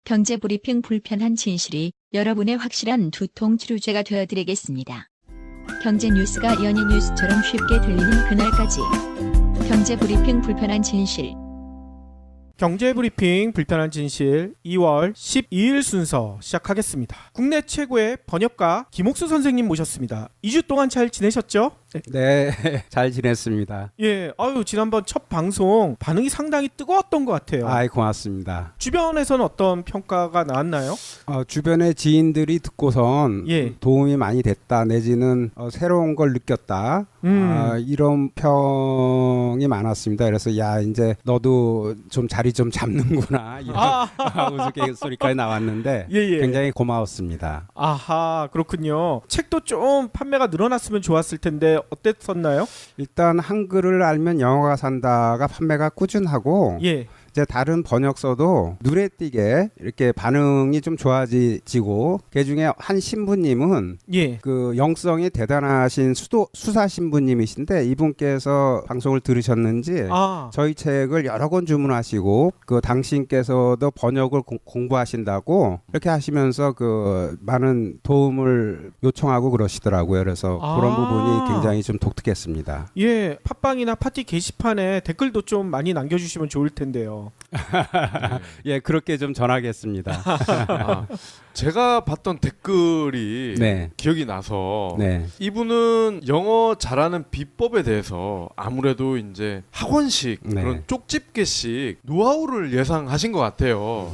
경제브리핑 불편한 진실이 여러분의 확실한 두통 치료제가 되어드리겠습니다. 경제 뉴스가 연예 뉴스처럼 쉽게 들리는 그날까지. 경제브리핑 불편한 진실. 경제브리핑 불편한 진실 2월 12일 순서 시작하겠습니다. 국내 최고의 번역가 김옥수 선생님 모셨습니다. 2주 동안 잘 지내셨죠? 네, 잘 지냈습니다. 예, 지난번 첫 방송 반응이 상당히 뜨거웠던 것 같아요. 아이, 고맙습니다. 주변에서는 어떤 평가가 나왔나요? 주변의 지인들이 듣고선 예. 도움이 많이 됐다 내지는 새로운 걸 느꼈다 이런 평이 많았습니다. 그래서 야, 이제 너도 좀 자리 좀 잡는구나 이런 우스갯소리까지 나왔는데 예. 굉장히 고마웠습니다. 아하, 그렇군요. 책도 좀 판매가 늘어났으면 좋았을 텐데 어땠었나요? 일단 한글을 알면 영어가 산다가 판매가 꾸준하고 예. 이제 다른 번역서도 눈에 띄게 이렇게 반응이 좀 좋아지고 그중에 한 신부님은 예. 그 영성이 대단하신 수사 신부님이신데 이분께서 방송을 들으셨는지 저희 책을 여러 권 주문하시고 그 당신께서도 번역을 공부하신다고 이렇게 하시면서 그 많은 도움을 요청하고 그러시더라고요. 그래서 그런 부분이 굉장히 좀 독특했습니다. 예, 팟빵이나 파티 게시판에 댓글도 좀 많이 남겨주시면 좋을 텐데요. 예, 그렇게 좀 전하겠습니다. 제가 봤던 댓글이 네. 기억이 나서 네. 이분은 영어 잘하는 비법에 대해서 아무래도 이제 학원식 네. 그런 쪽집게식 노하우를 예상하신 것 같아요.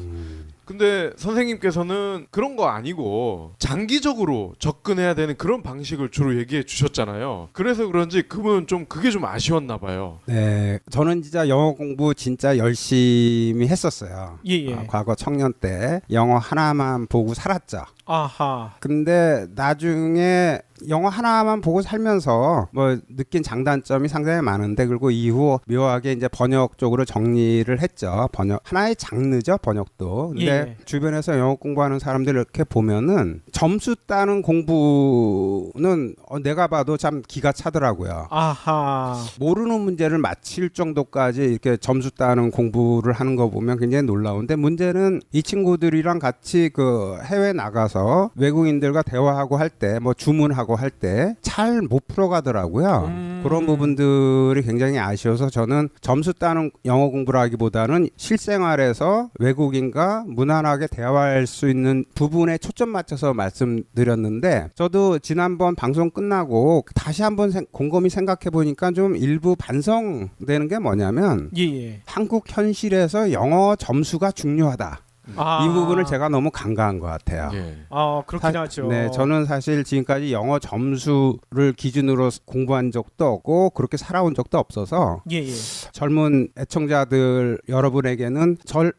근데 선생님께서는 그런 거 아니고 장기적으로 접근해야 되는 그런 방식을 주로 얘기해 주셨잖아요. 그래서 그런지 그분은 좀 그게 좀 아쉬웠나 봐요. 네, 저는 진짜 영어 공부 진짜 열심히 했었어요. 예. 과거 청년 때 영어 하나만 보고 살았죠. 아하. 근데 나중에 영어 하나만 보고 살면서 뭐 느낀 장단점이 상당히 많은데 그리고 이후 묘하게 이제 번역 쪽으로 정리를 했죠. 번역 하나의 장르죠, 번역도. 근데 예. 주변에서 영어 공부하는 사람들 이렇게 보면은 점수 따는 공부는 내가 봐도 참 기가 차더라고요. 아하. 모르는 문제를 맞힐 정도까지 이렇게 점수 따는 공부를 하는 거 보면 굉장히 놀라운데 문제는 이 친구들이랑 같이 그 해외 나가서 외국인들과 대화하고 할 때 뭐 주문하고 할 때 잘 못 풀어가더라고요. 그런 부분들이 굉장히 아쉬워서 저는 점수 따는 영어 공부라기보다는 실생활에서 외국인과 무난하게 대화할 수 있는 부분에 초점 맞춰서 말씀드렸는데 저도 지난번 방송 끝나고 다시 한번 곰곰이 생각해 보니까 좀 일부 반성되는 게 뭐냐면 예. 한국 현실에서 영어 점수가 중요하다. 이 부분을 제가 너무 간과한 것 같아요. 예. 그렇긴 하죠. 네, 저는 사실 지금까지 영어 점수를 기준으로 공부한 적도 없고 그렇게 살아온 적도 없어서 예. 젊은 애청자들 여러분에게는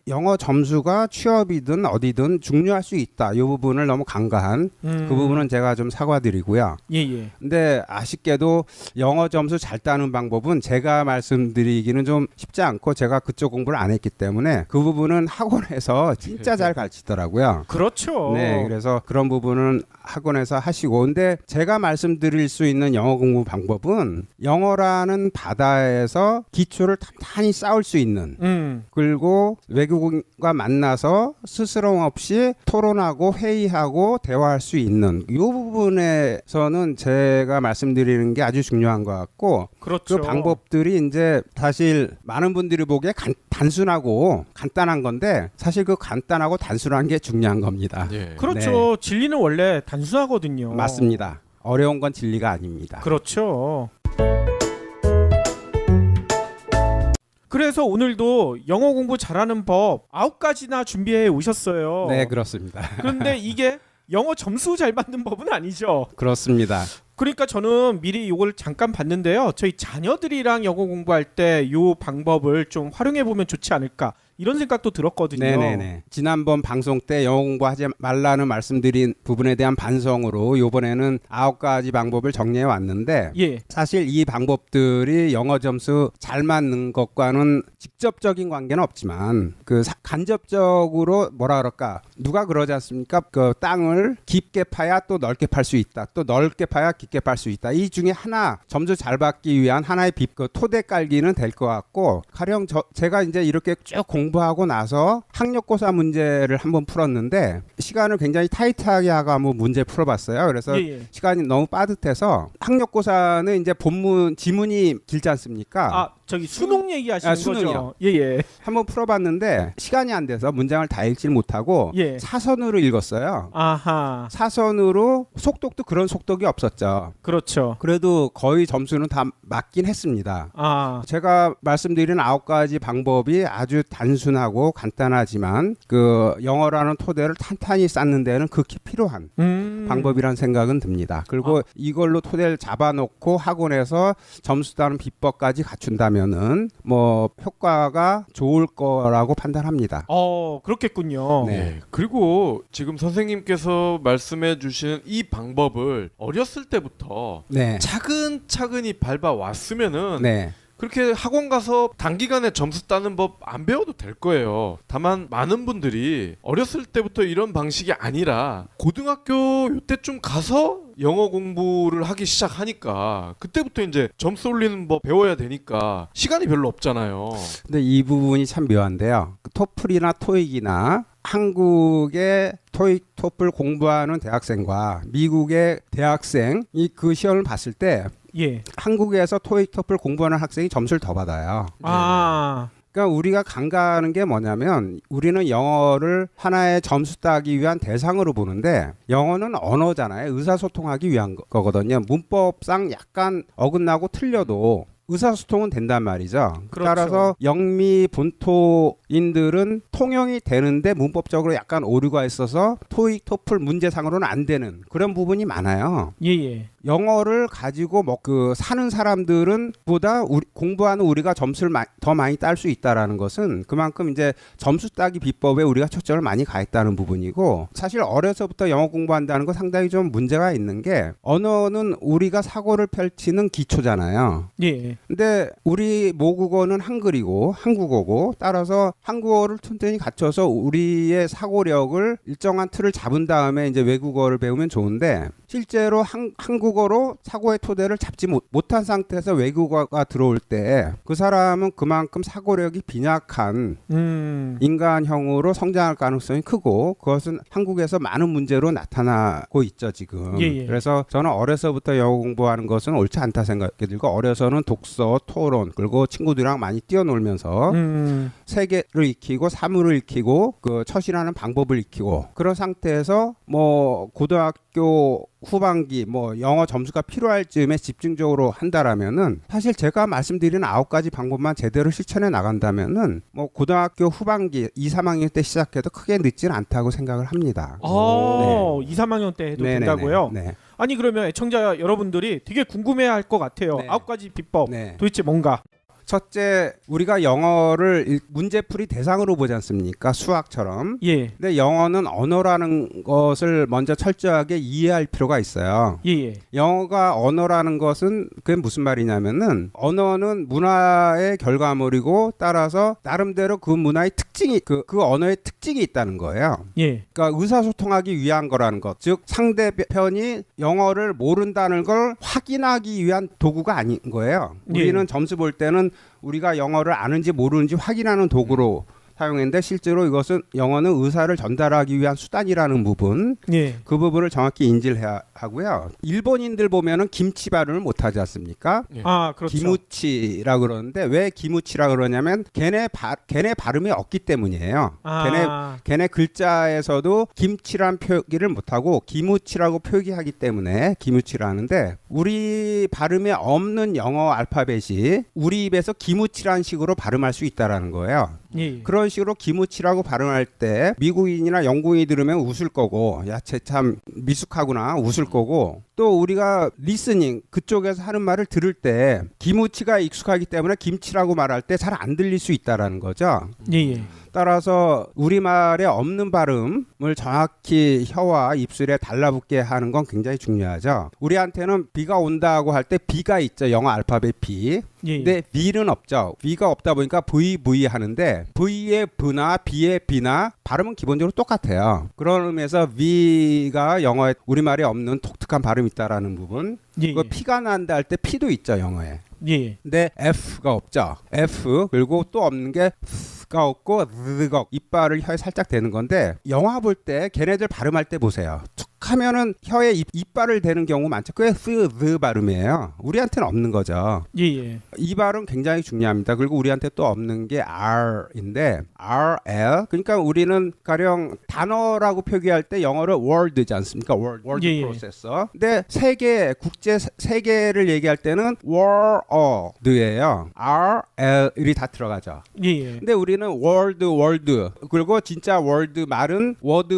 영어 점수가 취업이든 어디든 중요할 수 있다. 이 부분을 너무 간과한 그 부분은 제가 좀 사과드리고요. 예. 근데 아쉽게도 영어 점수 잘 따는 방법은 제가 말씀드리기는 좀 쉽지 않고 제가 그쪽 공부를 안 했기 때문에 그 부분은 학원에서 진짜 잘 가르치더라고요. 그렇죠. 네, 그래서 그런 부분은 학원에서 하시고 근데 제가 말씀드릴 수 있는 영어 공부 방법은 영어라는 바다에서 기초를 단단히 쌓을 수 있는 그리고 외국인과 만나서 스스럼 없이 토론하고 회의하고 대화할 수 있는 이 부분에서는 제가 말씀드리는 게 아주 중요한 것 같고 그렇죠. 그 방법들이 이제 사실 많은 분들이 보기에 단순하고 간단한 건데 사실 그 간단하고 단순한 게 중요한 겁니다. 예. 그렇죠. 네. 진리는 원래 단순하거든요. 맞습니다. 어려운 건 진리가 아닙니다. 그렇죠. 그래서 오늘도 영어 공부 잘하는 법 9가지나 준비해 오셨어요. 네, 그렇습니다. 그런데 이게 영어 점수 잘 받는 법은 아니죠. 그렇습니다. 그러니까 저는 미리 이걸 잠깐 봤는데요. 저희 자녀들이랑 영어 공부할 때 이 방법을 좀 활용해 보면 좋지 않을까 이런 생각도 들었거든요. 네네네. 지난번 방송 때 영어 공부하지 말라는 말씀드린 부분에 대한 반성으로 이번에는 9가지 방법을 정리해 왔는데 예. 사실 이 방법들이 영어 점수 잘 맞는 것과는 직접적인 관계는 없지만 그 간접적으로 뭐라 그럴까 누가 그러지 않습니까? 그 땅을 깊게 파야 또 넓게 팔 수 있다. 또 넓게 파야 깊게 팔 수 있다. 이 중에 하나 점수 잘 받기 위한 하나의 그 토대 깔기는 될 것 같고 가령 제가 이제 이렇게 쭉 공부하고 나서 학력고사 문제를 한번 풀었는데 시간을 굉장히 타이트하게 하고 한번 문제 풀어봤어요. 그래서 예, 예. 시간이 너무 빠듯해서 학력고사는 이제 본문 지문이 길지 않습니까? 아, 저기 수능 얘기하시는 수능이요. 거죠? 예, 예. 한번 풀어봤는데 시간이 안 돼서 문장을 다 읽질 못하고 예. 사선으로 읽었어요. 아하. 사선으로 속독도 그런 속독이 없었죠. 그렇죠. 그래도 거의 점수는 다 맞긴 했습니다. 아, 제가 말씀드린 9가지 방법이 아주 단순하고 간단하지만 그 영어라는 토대를 탄탄히 쌓는 데는 극히 필요한 방법이란 생각은 듭니다. 그리고 이걸로 토대를 잡아놓고 학원에서 점수 따는 비법까지 갖춘다면은 뭐 효과가 좋을 거라고 판단합니다. 그렇겠군요. 네. 네. 그리고 지금 선생님께서 말씀해 주신 이 방법을 어렸을 때부터 네. 차근차근히 밟아 왔으면은 네. 그렇게 학원 가서 단기간에 점수 따는 법 안 배워도 될 거예요. 다만 많은 분들이 어렸을 때부터 이런 방식이 아니라 고등학교 요때쯤 가서 영어 공부를 하기 시작하니까 그때부터 이제 점수 올리는 법 배워야 되니까 시간이 별로 없잖아요. 근데 이 부분이 참 묘한데요. 토플이나 토익이나 한국의 토익, 토플 공부하는 대학생과 미국의 대학생이 그 시험을 봤을 때 예. 한국에서 토익, 토플 공부하는 학생이 점수를 더 받아요. 아, 그러니까 우리가 간과하는 게 뭐냐면 우리는 영어를 하나의 점수 따기 위한 대상으로 보는데 영어는 언어잖아요. 의사소통하기 위한 거거든요. 문법상 약간 어긋나고 틀려도 의사소통은 된단 말이죠. 그렇죠. 따라서 영미 본토인들은 통용이 되는데 문법적으로 약간 오류가 있어서 토익, 토플 문제상으로는 안 되는 그런 부분이 많아요. 예, 예. 영어를 가지고 뭐 그 사는 사람들은 보다 공부하는 우리가 점수를 더 많이 딸 수 있다라는 것은 그만큼 이제 점수 따기 비법에 우리가 초점을 많이 가했다는 부분이고 사실 어려서부터 영어 공부한다는 건 상당히 좀 문제가 있는 게 언어는 우리가 사고를 펼치는 기초잖아요. 예. 근데 우리 모국어는 한글이고 한국어고 따라서 한국어를 튼튼히 갖춰서 우리의 사고력을 일정한 틀을 잡은 다음에 이제 외국어를 배우면 좋은데 실제로 한국어로 사고의 토대를 잡지 못한 상태에서 외국어가 들어올 때 그 사람은 그만큼 사고력이 빈약한 인간형으로 성장할 가능성이 크고 그것은 한국에서 많은 문제로 나타나고 있죠 지금. 예, 예. 그래서 저는 어려서부터 영어 공부하는 것은 옳지 않다 생각이 들고 어려서는 독서, 토론 그리고 친구들이랑 많이 뛰어놀면서 세계를 익히고 사물을 익히고 그 처신하는 방법을 익히고 그런 상태에서 뭐 고등학교 후반기 뭐 영어 점수가 필요할 즈음에 집중적으로 한다라면은 사실 제가 말씀드린 9가지 방법만 제대로 실천해 나간다면은 뭐 고등학교 후반기 2, 3학년 때 시작해도 크게 늦지는 않다고 생각을 합니다. 2, 3학년 때 해도 네네네. 된다고요? 네. 아니 그러면 애청자 여러분들이 되게 궁금해할 것 같아요. 네. 9가지 비법 네. 도대체 뭔가? 첫째, 우리가 영어를 문제풀이 대상으로 보지 않습니까? 수학처럼. 예. 근데 영어는 언어라는 것을 먼저 철저하게 이해할 필요가 있어요. 예. 영어가 언어라는 것은 그게 무슨 말이냐면은 언어는 문화의 결과물이고 따라서 나름대로 그 문화의 특징이 그 언어의 특징이 있다는 거예요. 예. 그러니까 의사소통하기 위한 거라는 것. 즉 상대편이 영어를 모른다는 걸 확인하기 위한 도구가 아닌 거예요. 우리는 예. 점수 볼 때는 우리가 영어를 아는지 모르는지 확인하는 도구로 사용했는데 실제로 이것은 영어는 의사를 전달하기 위한 수단이라는 부분 예. 그 부분을 정확히 인지를 해야 하고요. 일본인들 보면은 김치 발음을 못하지 않습니까? 아, 그렇죠. 기무치라 그러는데 왜 기무치라 그러냐면 걔네 발음이 없기 때문이에요. 걔네 글자에서도 김치란 표기를 못하고 기무치라고 표기하기 때문에 기무치라 하는데 우리 발음에 없는 영어 알파벳이 우리 입에서 기무치라는 식으로 발음할 수 있다라는 거예요. 예. 그런 식으로 기무치라고 발음할 때 미국인이나 영국인이 들으면 웃을 거고 야 쟤 참 미숙하구나 웃을 거고 또 우리가 리스닝 그쪽에서 하는 말을 들을 때 기무치가 익숙하기 때문에 김치라고 말할 때 잘 안 들릴 수 있다라는 거죠. 예. 따라서 우리말에 없는 발음을 정확히 혀와 입술에 달라붙게 하는 건 굉장히 중요하죠. 우리한테는 비가 온다고 할 때 비가 있죠. 영어 알파벳 B. 예. 근데 V는 없죠. V가 없다 보니까 VV 하는데 V의 V나 B의 B나 발음은 기본적으로 똑같아요. 그런 의미에서 V가 영어에 우리말에 없는 독특한 발음이 있다라는 부분. 예. 그 피가 난다 할 때 P도 있죠. 영어에. 예. 근데 F가 없죠. F 그리고 또 없는 게 가 없고 르가 이빨을 혀에 살짝 대는 건데 영화 볼 때 걔네들 발음할 때 보세요. 툭 하면은 혀에 이빨을 대는 경우 많죠. 그게 스 발음이에요. 우리한테는 없는 거죠. 예. 이 발음 굉장히 중요합니다. 그리고 우리한테 또 없는 게 R인데 RL 그러니까 우리는 가령 단어라고 표기할 때 영어를 word지 않습니까? word 예. processor. 근데 세계 국제 세계를 얘기할 때는 word예요. RL이 다 들어가죠. 예. 근데 우리는 word 그리고 진짜 word 말은 word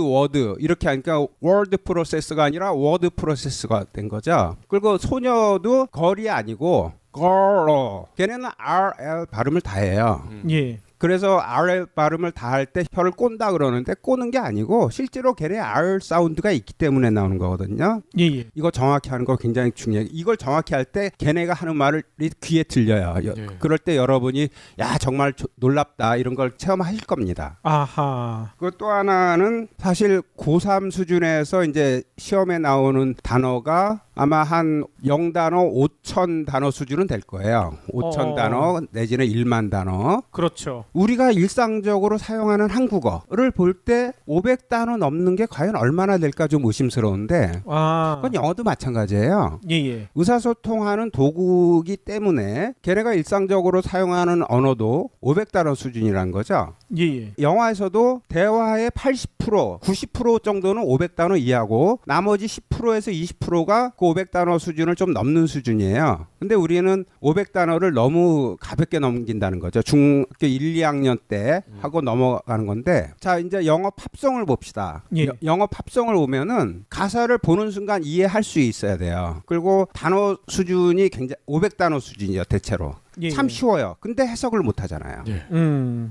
이렇게 하니까 word 프로세스가 아니라 word 프로세스가 된 거죠. 그리고 소녀도 걸이 아니고 걸어. 걔네는 RL 발음을 다 해요. 예. 그래서 R 발음을 다 할 때 혀를 꼰다 그러는데 꼬는 게 아니고 실제로 걔네 R 사운드가 있기 때문에 나오는 거거든요. 예. 이거 정확히 하는 거 굉장히 중요해요. 이걸 정확히 할 때 걔네가 하는 말이 귀에 들려요. 그럴 때 여러분이 야 정말 놀랍다 이런 걸 체험하실 겁니다. 아하. 그 또 하나는 사실 고3 수준에서 이제 시험에 나오는 단어가 아마 한 0단어 5천 단어 수준은 될 거예요. 5천 단어 내지는 1만 단어. 그렇죠. 우리가 일상적으로 사용하는 한국어를 볼 때 500단어 넘는 게 과연 얼마나 될까 좀 의심스러운데 그건 영어도 마찬가지예요. 예. 의사소통하는 도구이기 때문에 걔네가 일상적으로 사용하는 언어도 500단어 수준이라는 거죠. 예. 영화에서도 대화의 80%, 90% 정도는 500단어 이하고 나머지 10%에서 20%가 그 500단어 수준을 좀 넘는 수준이에요. 근데 우리는 500단어를 너무 가볍게 넘긴다는 거죠. 중학교 1, 2학년 때 하고 넘어가는 건데 자 이제 영어 팝송을 봅시다. 예. 영어 팝송을 보면은 가사를 보는 순간 이해할 수 있어야 돼요. 그리고 단어 수준이 굉장히 500단어 수준이에요. 대체로. 예. 참 쉬워요. 근데 해석을 못 하잖아요.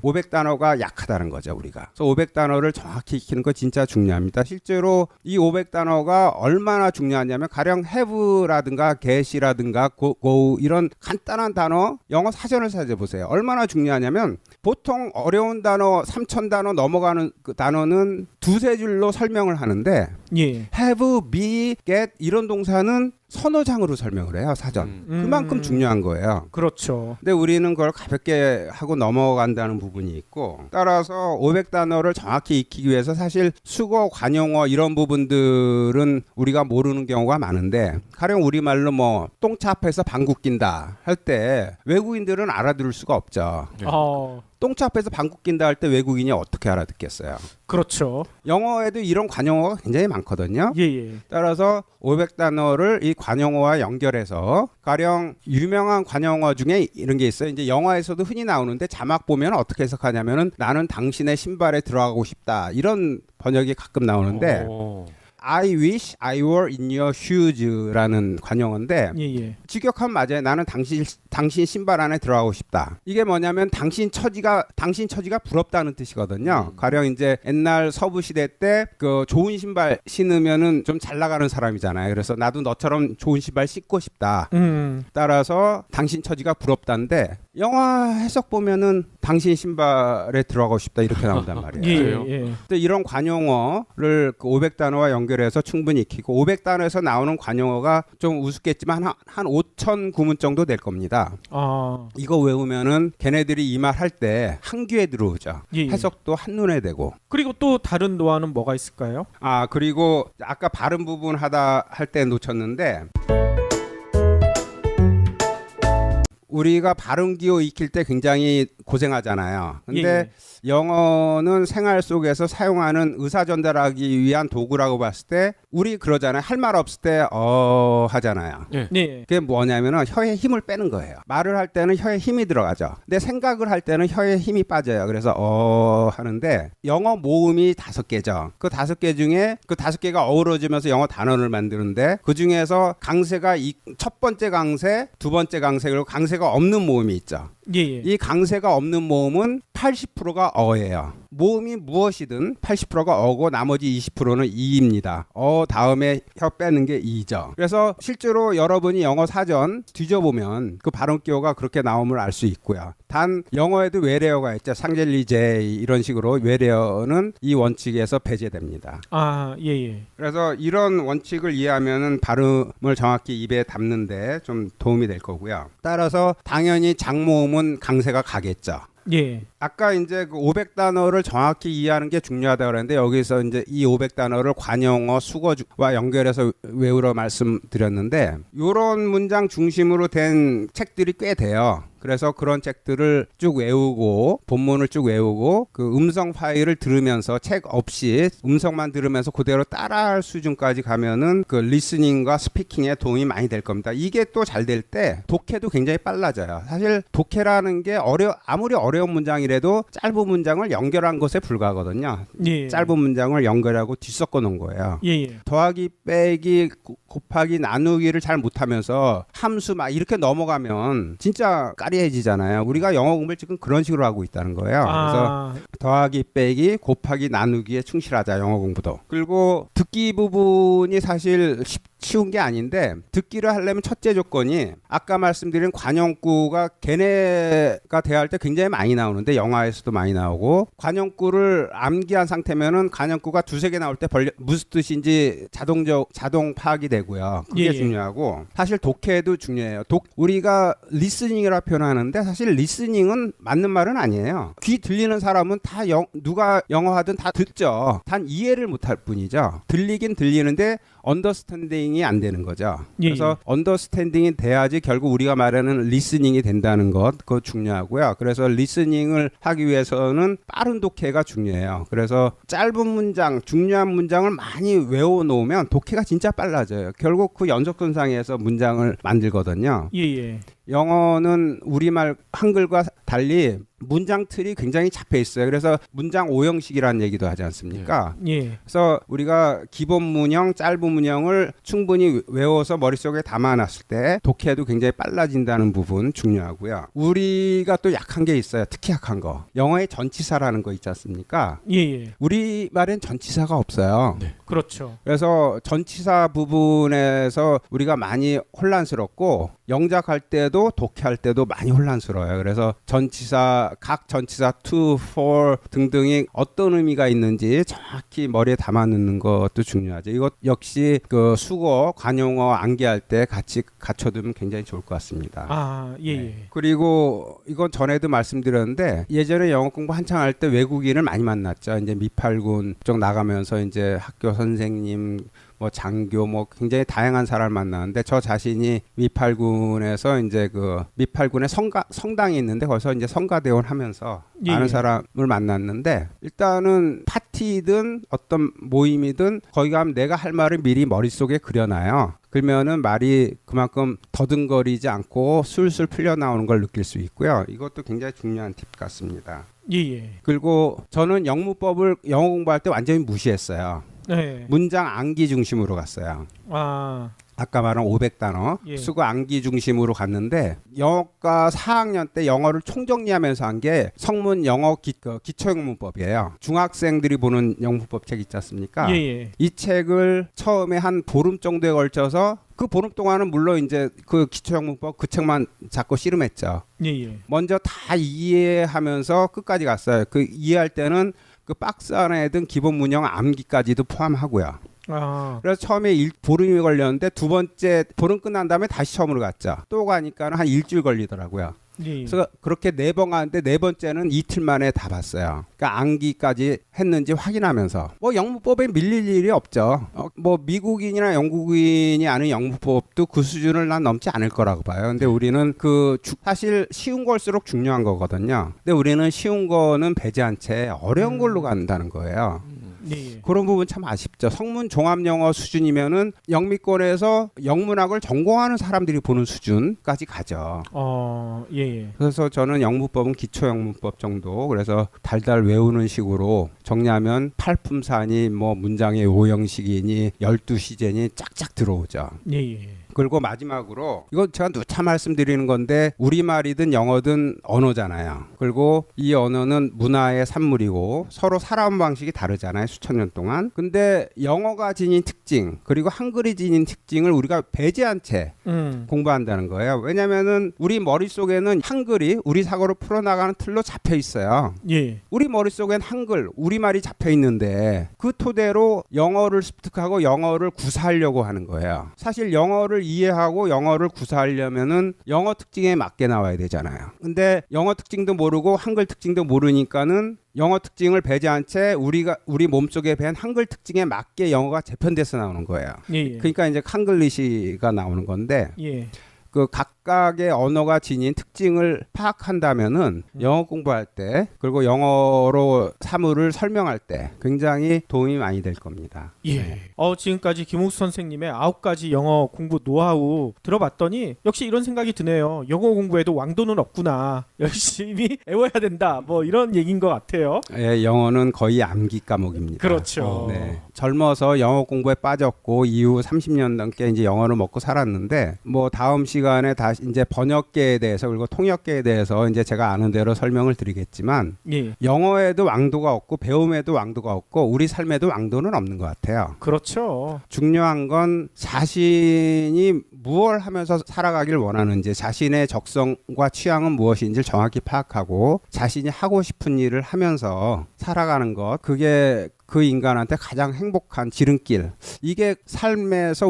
500단어가 약하다는 거죠, 우리가. 그래서 500단어를 정확히 익히는 거 진짜 중요합니다. 실제로 이 500단어가 얼마나 중요하냐면 가령 have라든가 get이라든가 go 이런 간단한 단어 영어 사전을 찾아보세요. 얼마나 중요하냐면 보통 어려운 단어 3,000단어 넘어가는 그 단어는 두세 줄로 설명을 하는데 예. have, be, get 이런 동사는 서너 장으로 설명을 해요, 사전. 그만큼 중요한 거예요. 그렇죠. 근데 우리는 그걸 가볍게 하고 넘어간다는 부분이 있고 따라서 500단어를 정확히 익히기 위해서 사실 수거, 관용어 이런 부분들은 우리가 모르는 경우가 많은데 가령 우리말로 뭐 똥차 앞에서 방귀 낀다 할 때 외국인들은 알아들을 수가 없죠. 똥차 앞에서 방귀 낀다 할 때 외국인이 어떻게 알아듣겠어요? 그렇죠. 영어에도 이런 관용어가 굉장히 많거든요. 예. 따라서 500단어를 이 관용어와 연결해서 가령 유명한 관용어 중에 이런 게 있어요. 이제 영화에서도 흔히 나오는데 자막 보면 어떻게 해석하냐면은 나는 당신의 신발에 들어가고 싶다. 이런 번역이 가끔 나오는데 I wish I were in your shoes라는 관용어인데 예. 직역하면 맞아요. 나는 당신 신발 안에 들어가고 싶다. 이게 뭐냐면 당신 처지가 부럽다는 뜻이거든요. 가령 이제 옛날 서부 시대 때 그 좋은 신발 신으면은 좀 잘 나가는 사람이잖아요. 그래서 나도 너처럼 좋은 신발 신고 싶다. 따라서 당신 처지가 부럽다인데 영화 해석 보면은 당신 신발에 들어가고 싶다 이렇게 나온단 말이에요. 예. 이런 관용어를 그 500단어와 연결해서 충분히 익히고 500단어에서 나오는 관용어가 좀 우습겠지만 한 5천 구문 정도 될 겁니다. 이거 외우면은 걔네들이 이 말 할 때 한 귀에 들어오죠. 해석도 한눈에 되고. 그리고 또 다른 노하우는 뭐가 있을까요? 그리고 아까 발음 부분 하다 할 때 놓쳤는데 우리가 발음 기호 익힐 때 굉장히 고생하잖아요. 근데 영어는 생활 속에서 사용하는 의사 전달하기 위한 도구라고 봤을 때 우리 그러잖아요. 할 말 없을 때 하잖아요. 그게 뭐냐면은 혀에 힘을 빼는 거예요. 말을 할 때는 혀에 힘이 들어가죠. 근데 생각을 할 때는 혀에 힘이 빠져요. 그래서 하는데 영어 모음이 5개죠. 그 5개 중에 그 5개가 어우러지면서 영어 단어를 만드는데 그 중에서 강세가 첫 번째 강세, 두 번째 강세 그리고 강세가 없는 모음이 있죠. 이 강세가 없는 모음은 80%가 어예요. 모음이 무엇이든 80%가 어고 나머지 20%는 이입니다. 다음에 혀 빼는 게 이죠. 그래서 실제로 여러분이 영어 사전 뒤져보면 그 발음 기호가 그렇게 나옴을 알 수 있고요. 단 영어에도 외래어가 있죠. 상젤리 제이 이런 식으로 외래어는 이 원칙에서 배제됩니다. 아, 예. 그래서 이런 원칙을 이해하면은 발음을 정확히 입에 담는데 좀 도움이 될 거고요. 따라서 당연히 장모음은 강세가 가겠죠. 예. 아까 이제 그 500단어를 정확히 이해하는 게 중요하다고 그랬는데 여기서 이제 이 500단어를 관용어, 수거와 연결해서 외우러 말씀드렸는데 이런 문장 중심으로 된 책들이 꽤 돼요. 그래서 그런 책들을 쭉 외우고 본문을 쭉 외우고 그 음성 파일을 들으면서 책 없이 음성만 들으면서 그대로 따라할 수준까지 가면은 그 리스닝과 스피킹에 도움이 많이 될 겁니다. 이게 또 잘 될 때 독해도 굉장히 빨라져요. 사실 독해라는 게 아무리 어려운 문장이라도 짧은 문장을 연결한 것에 불과하거든요. 예. 짧은 문장을 연결하고 뒤섞어 놓은 거예요. 예. 더하기 빼기 곱하기 나누기를 잘 못하면서 함수 막 이렇게 넘어가면 진짜 까리해지잖아요. 우리가 영어 공부를 지금 그런 식으로 하고 있다는 거예요. 그래서 더하기 빼기 곱하기 나누기에 충실하자 영어 공부도. 그리고 듣기 부분이 사실 쉬운 게 아닌데 듣기를 하려면 첫째 조건이 아까 말씀드린 관용구가 걔네가 대화할 때 굉장히 많이 나오는데 영화에서도 많이 나오고 관용구를 암기한 상태면은 관용구가 두세 개 나올 때 무슨 뜻인지 자동 파악이 되고요. 그게 중요하고 사실 독해도 중요해요. 우리가 리스닝이라 표현하는데 사실 리스닝은 맞는 말은 아니에요. 귀 들리는 사람은 다 누가 영어 하든 다 듣죠. 단 이해를 못할 뿐이죠. 들리긴 들리는데 언더스탠딩이 안 되는 거죠. 그래서 언더스탠딩이 돼야지 결국 우리가 말하는 리스닝이 된다는 것, 그거 중요하고요. 그래서 리스닝을 하기 위해서는 빠른 독해가 중요해요. 그래서 짧은 문장, 중요한 문장을 많이 외워놓으면 독해가 진짜 빨라져요. 결국 그 연속선상에서 문장을 만들거든요. 예. 영어는 우리말 한글과 달리 문장 틀이 굉장히 잡혀 있어요. 그래서 문장 오형식이라는 얘기도 하지 않습니까? 예. 그래서 우리가 기본 문형, 짧은 문형을 충분히 외워서 머릿속에 담아놨을 때 독해도 굉장히 빨라진다는 부분 중요하고요. 우리가 또 약한 게 있어요. 특히 약한 거. 영어에 전치사라는 거 있지 않습니까? 예. 우리말엔 전치사가 없어요. 네. 그렇죠. 그래서 전치사 부분에서 우리가 많이 혼란스럽고 영작할 때도 독해할 때도 많이 혼란스러워요. 그래서 각 전치사 to, for 등등이 어떤 의미가 있는지 정확히 머리에 담아 넣는 것도 중요하죠. 이것 역시 그 수거, 관용어 암기할 때 같이 갖춰두면 굉장히 좋을 것 같습니다. 예. 그리고 이건 전에도 말씀드렸는데 예전에 영어 공부 한창 할 때 외국인을 많이 만났죠. 이제 미팔군 쪽 나가면서 이제 학교 선생님 장교 굉장히 다양한 사람을 만나는데 저 자신이 미팔군에서 이제 그 미팔군에 성당이 있는데 거기서 이제 성가대원 하면서 많은 사람을 만났는데 일단은 파티든 어떤 모임이든 거기 가면 내가 할 말을 미리 머릿속에 그려놔요. 그러면은 말이 그만큼 더듬거리지 않고 술술 풀려 나오는 걸 느낄 수 있고요. 이것도 굉장히 중요한 팁 같습니다. 예. 그리고 저는 영문법을 영어 공부할 때 완전히 무시했어요. 네. 문장 암기 중심으로 갔어요. 아까 말한 500단어 수거 암기 중심으로 갔는데 영어과 4학년 때 영어를 총정리하면서 한 게 성문 영어 기초영문법이에요. 중학생들이 보는 영문법 책 있지 않습니까? 이 책을 처음에 한 보름 정도에 걸쳐서 그 보름 동안은 물론 이제 그 기초영문법 그 책만 잡고 씨름했죠. 먼저 다 이해하면서 끝까지 갔어요. 그 이해할 때는 그 박스 안에 든 기본 문형 암기까지도 포함하고요. 그래서 처음에 보름이 걸렸는데 두 번째 보름 끝난 다음에 다시 처음으로 갔죠. 또 가니까 한 일주일 걸리더라고요. 그래서 그렇게 4번 가는데 4번째는 이틀 만에 다 봤어요. 그러니까 암기까지 했는지 확인하면서 영문법에 밀릴 일이 없죠. 미국인이나 영국인이 아는 영문법도 그 수준을 난 넘지 않을 거라고 봐요. 근데 우리는 사실 쉬운 걸수록 중요한 거거든요. 근데 우리는 쉬운 거는 배제한 채 어려운 걸로 간다는 거예요. 그런 부분 참 아쉽죠. 성문 종합영어 수준이면은 영미권에서 영문학을 전공하는 사람들이 보는 수준까지 가죠. 그래서 저는 영문법은 기초영문법 정도 그래서 달달 외우는 식으로 정리하면 팔품사니 문장의 오형식이니 12시제니 짝짝 들어오죠. 그리고 마지막으로 이거 제가 누차 말씀드리는 건데 우리말이든 영어든 언어잖아요. 그리고 이 언어는 문화의 산물이고 서로 살아온 방식이 다르잖아요. 수천 년 동안. 근데 영어가 지닌 특징 그리고 한글이 지닌 특징을 우리가 배제한 채 공부한다는 거예요. 왜냐면은 우리 머릿속에는 한글이 우리 사고를 풀어나가는 틀로 잡혀 있어요. 예. 우리 머릿속엔 한글, 우리말이 잡혀 있는데 그 토대로 영어를 습득하고 영어를 구사하려고 하는 거예요. 사실 영어를 이해하고 영어를 구사하려면은 영어 특징에 맞게 나와야 되잖아요. 근데 영어 특징도 모르고 한글 특징도 모르니까는 영어 특징을 배제한 채 우리 몸속에 배한 한글 특징에 맞게 영어가 재편돼서 나오는 거예요. 예. 그러니까 이제 한글리시가 나오는 건데 예. 그 각각의 언어가 지닌 특징을 파악한다면은 영어 공부할 때 그리고 영어로 사물을 설명할 때 굉장히 도움이 많이 될 겁니다. 예. 네. 지금까지 김옥수 선생님의 9가지 영어 공부 노하우 들어봤더니 역시 이런 생각이 드네요. 영어 공부에도 왕도는 없구나. 열심히 애워야 된다. 뭐 이런 얘기인 것 같아요. 예, 영어는 거의 암기 과목입니다. 그렇죠. 네. 젊어서 영어 공부에 빠졌고 이후 30년 넘게 이제 영어를 먹고 살았는데 뭐 다음 시간에 다시 이제 번역계에 대해서 그리고 통역계에 대해서 이제 제가 아는 대로 설명을 드리겠지만 예. 영어에도 왕도가 없고 배움에도 왕도가 없고 우리 삶에도 왕도는 없는 것 같아요. 그렇죠. 중요한 건 자신이 무엇을 하면서 살아가길 원하는지 자신의 적성과 취향은 무엇인지 정확히 파악하고 자신이 하고 싶은 일을 하면서 살아가는 것 그게 그 인간한테 가장 행복한 지름길 이게 삶에서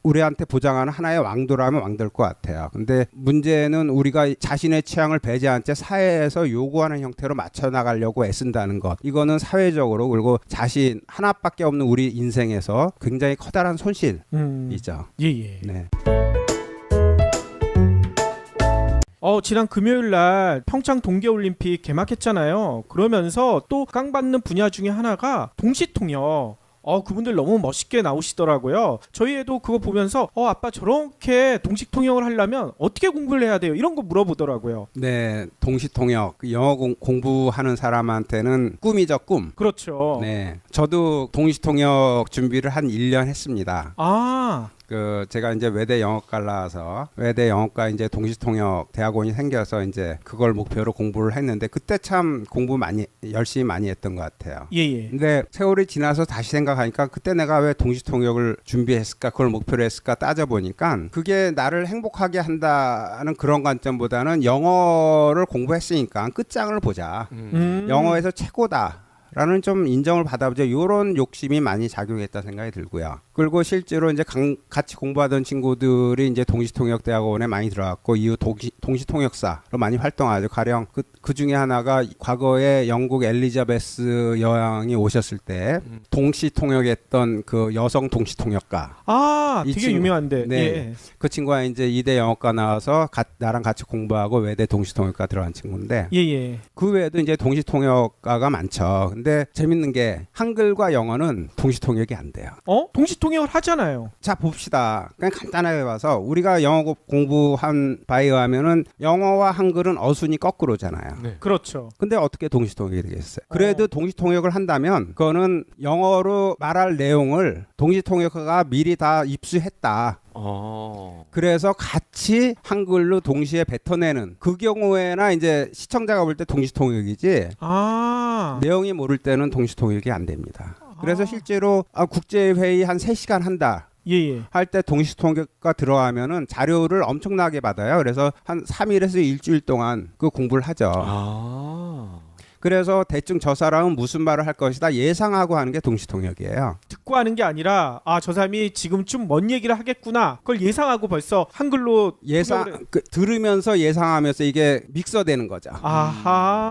우리한테 보장하는 하나의 왕도라면 왕도일 것 같아요. 근데 문제는 우리가 자신의 취향을 배제한 채 사회에서 요구하는 형태로 맞춰 나가려고 애쓴다는 것 이거는 사회적으로 그리고 자신 하나밖에 없는 우리 인생에서 굉장히 커다란 손실이죠. 예예. 네. 지난 금요일 날 평창 동계올림픽 개막했잖아요. 그러면서 또 깡받는 분야 중에 하나가 동시통역. 그분들 너무 멋있게 나오시더라고요. 저희 애도 그거 보면서 아빠 저렇게 동시통역을 하려면 어떻게 공부를 해야 돼요? 이런 거 물어보더라고요. 네, 동시통역 영어 공부하는 사람한테는 꿈이죠, 꿈. 그렇죠. 네, 저도 동시통역 준비를 한 1년 했습니다. 제가 이제 외대 영어과 나와서 외대 영어과 이제 동시통역 대학원이 생겨서 이제 그걸 목표로 공부를 했는데 그때 참 공부 열심히 많이 했던 것 같아요. 예예. 근데 세월이 지나서 다시 생각하니까 그때 내가 왜 동시통역을 준비했을까 그걸 목표로 했을까 따져보니까 그게 나를 행복하게 한다는 그런 관점보다는 영어를 공부했으니까 끝장을 보자. 영어에서 최고다. 라는 좀 인정을 받아보자 이런 욕심이 많이 작용했다 생각이 들고요. 그리고 실제로 이제 같이 공부하던 친구들이 이제 동시통역 대학원에 많이 들어갔고 이후 동시통역사로 많이 활동하죠. 가령 그 중에 하나가 과거에 영국 엘리자베스 여왕이 오셨을 때 동시통역했던 그 여성 동시통역가. 되게 친구, 유명한데. 네, 예. 그 친구가 이제 이대 영어과 나와서 나랑 같이 공부하고 외대 동시통역과 들어간 친구인데. 예예. 그 외에도 이제 동시통역가가 많죠. 근데 재밌는 게 한글과 영어는 동시통역이 안 돼요. 동시통역을 하잖아요. 자 봅시다. 그냥 간단하게 봐서 우리가 영어 공부한 바에 의하면은 영어와 한글은 어순이 거꾸로잖아요. 네. 그렇죠. 근데 어떻게 동시통역이 되겠어요? 그래도 동시통역을 한다면 그거는 영어로 말할 내용을 동시통역가가 미리 다 입수했다. 그래서 같이 한글로 동시에 뱉어내는 그 경우에나 이제 시청자가 볼 때 동시통역이지 내용이 모를 때는 동시통역이 안 됩니다. 그래서 실제로 국제회의 한 3시간 한다. 예예. 할 때 동시통역가 들어가면은 자료를 엄청나게 받아요. 그래서 한 3일에서 일주일 동안 그 공부를 하죠. 그래서 대충 저 사람은 무슨 말을 할 것이다 예상하고 하는 게 동시통역이에요. 듣고 하는 게 아니라 저 사람이 지금쯤 뭔 얘기를 하겠구나. 그걸 예상하고 벌써 한글로 들으면서 예상하면서 이게 믹서되는 거죠.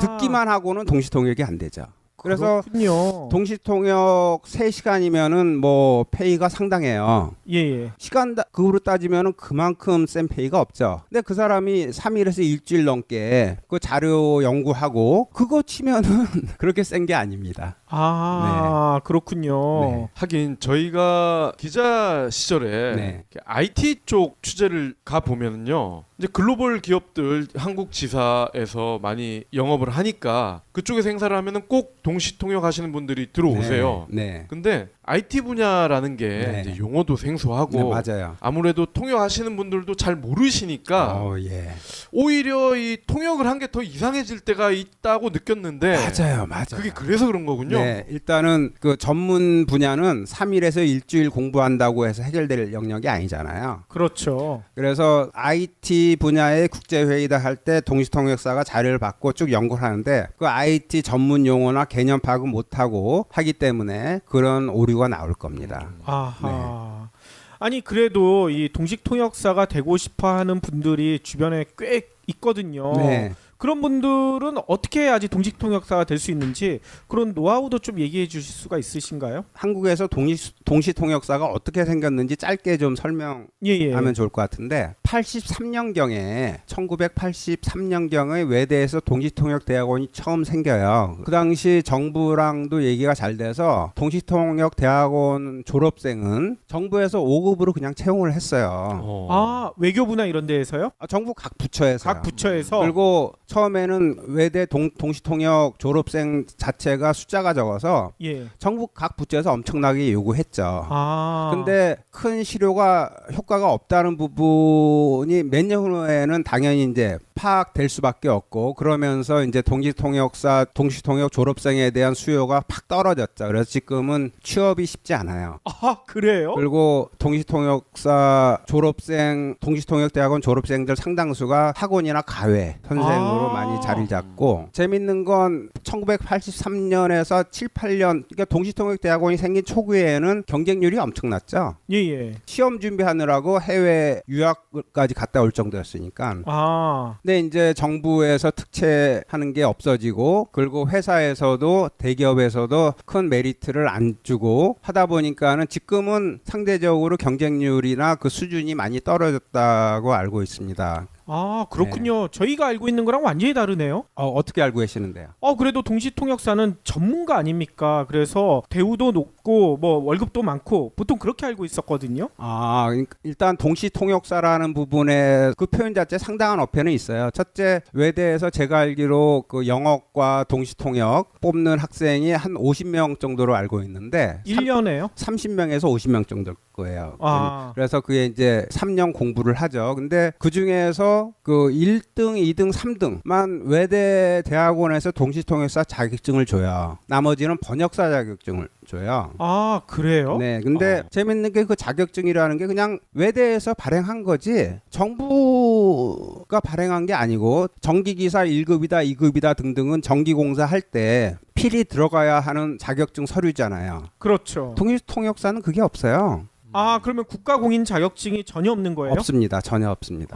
듣기만 하고는 동시통역이 안 되죠. 그래서 그렇군요. 동시통역 3시간이면은 뭐 페이가 상당해요. 예. 시간으로 따지면은 그만큼 센 페이가 없죠. 근데 그 사람이 3일에서 일주일 넘게 그 자료 연구하고 그거 치면은 그렇게 센 게 아닙니다. 네. 그렇군요. 네. 하긴 저희가 기자 시절에 네. IT 쪽 취재를 가 보면은요. 이제 글로벌 기업들 한국 지사에서 많이 영업을 하니까 그쪽에서 행사를 하면은 꼭 동시 통역하시는 분들이 들어오세요. 네. 근데 IT 분야라는 게 네. 이제 용어도 생소하고 네, 맞아요. 아무래도 통역하시는 분들도 잘 모르시니까 예. 오히려 이 통역을 한 게 더 이상해질 때가 있다고 느꼈는데 맞아요. 그게 그래서 그런 거군요. 네, 일단은 그 전문 분야는 3일에서 일주일 공부한다고 해서 해결될 영역이 아니잖아요. 그렇죠. 그래서 IT 분야의 국제회의다 할 때 동시통역사가 자료를 받고 쭉 연구를 하는데 그 IT 전문 용어나 개념 파악을 못하고 하기 때문에 그런 오류가 나올 겁니다. 아하. 아니 그래도 이 동식 통역사가 되고 싶어하는 분들이 주변에 꽤 있거든요. 네. 그런 분들은 어떻게 해야지 동식 통역사가 될 수 있는지 그런 노하우도 좀 얘기해 주실 수가 있으신가요? 한국에서 동시 통역사가 어떻게 생겼는지 짧게 좀 설명하면 예. 좋을 것 같은데 1983년경에 외대에서 동시통역대학원이 처음 생겨요. 그 당시 정부랑도 얘기가 잘 돼서 동시통역대학원 졸업생은 정부에서 5급으로 그냥 채용을 했어요. 아 외교부나 이런 데에서요? 정부 각 부처에서. 각 부처에서. 그리고 처음에는 외대 동시통역 졸업생 자체가 숫자가 적어서 예. 정부 각 부처에서 엄청나게 요구했죠. 아. 근데 큰 실효가 효과가 없다는 부분이 몇 년 후에는 당연히 이제 파악될 수밖에 없고 그러면서 이제 동시통역 졸업생에 대한 수요가 팍 떨어졌죠. 그래서 지금은 취업이 쉽지 않아요. 아 그래요? 그리고 동시통역사 졸업생 동시통역대학원 졸업생들 상당수가 학원이나 가외 선생으로 많이 자리 잡고 재밌는 건 1983년에서 7, 8년 그러니까 동시통역대학원이 생긴 초기에는 경쟁률이 엄청났죠. 예예. 시험 준비하느라고 해외 유학까지 갔다 올 정도였으니까. 아. 근데 이제 정부에서 특채하는 게 없어지고 그리고 회사에서도 대기업에서도 큰 메리트를 안 주고 하다 보니까는 지금은 상대적으로 경쟁률이나 그 수준이 많이 떨어졌다고 알고 있습니다. 아 그렇군요. 저희가 알고 있는 거랑 완전히 다르네요. 어떻게 알고 계시는데요? 그래도 동시통역사는 전문가 아닙니까? 그래서 대우도 높고 뭐 월급도 많고 보통 그렇게 알고 있었거든요. 일단 동시통역사라는 부분에 그 표현 자체 상당한 어폐는 있어요. 첫째, 외대에서 제가 알기로 그 영어과 동시통역 뽑는 학생이 한 50명 정도로 알고 있는데 1년에요? 30명에서 50명 정도일 거예요. 아. 그래서 그게 이제 3년 공부를 하죠. 근데 그 중에서 그 1등, 2등, 3등만 외대 대학원에서 동시통역사 자격증을 줘요. 나머지는 번역사 자격증을 줘요. 아 그래요? 네, 근데 재밌는 게 그 자격증이라는 게 그냥 외대에서 발행한 거지 정부가 발행한 게 아니고 전기기사 1급이다 2급이다 등등은 전기공사 할 때 필히 들어가야 하는 자격증 서류잖아요. 그렇죠. 동시통역사는 그게 없어요. 아 그러면 국가공인 자격증이 전혀 없는 거예요? 없습니다. 전혀 없습니다.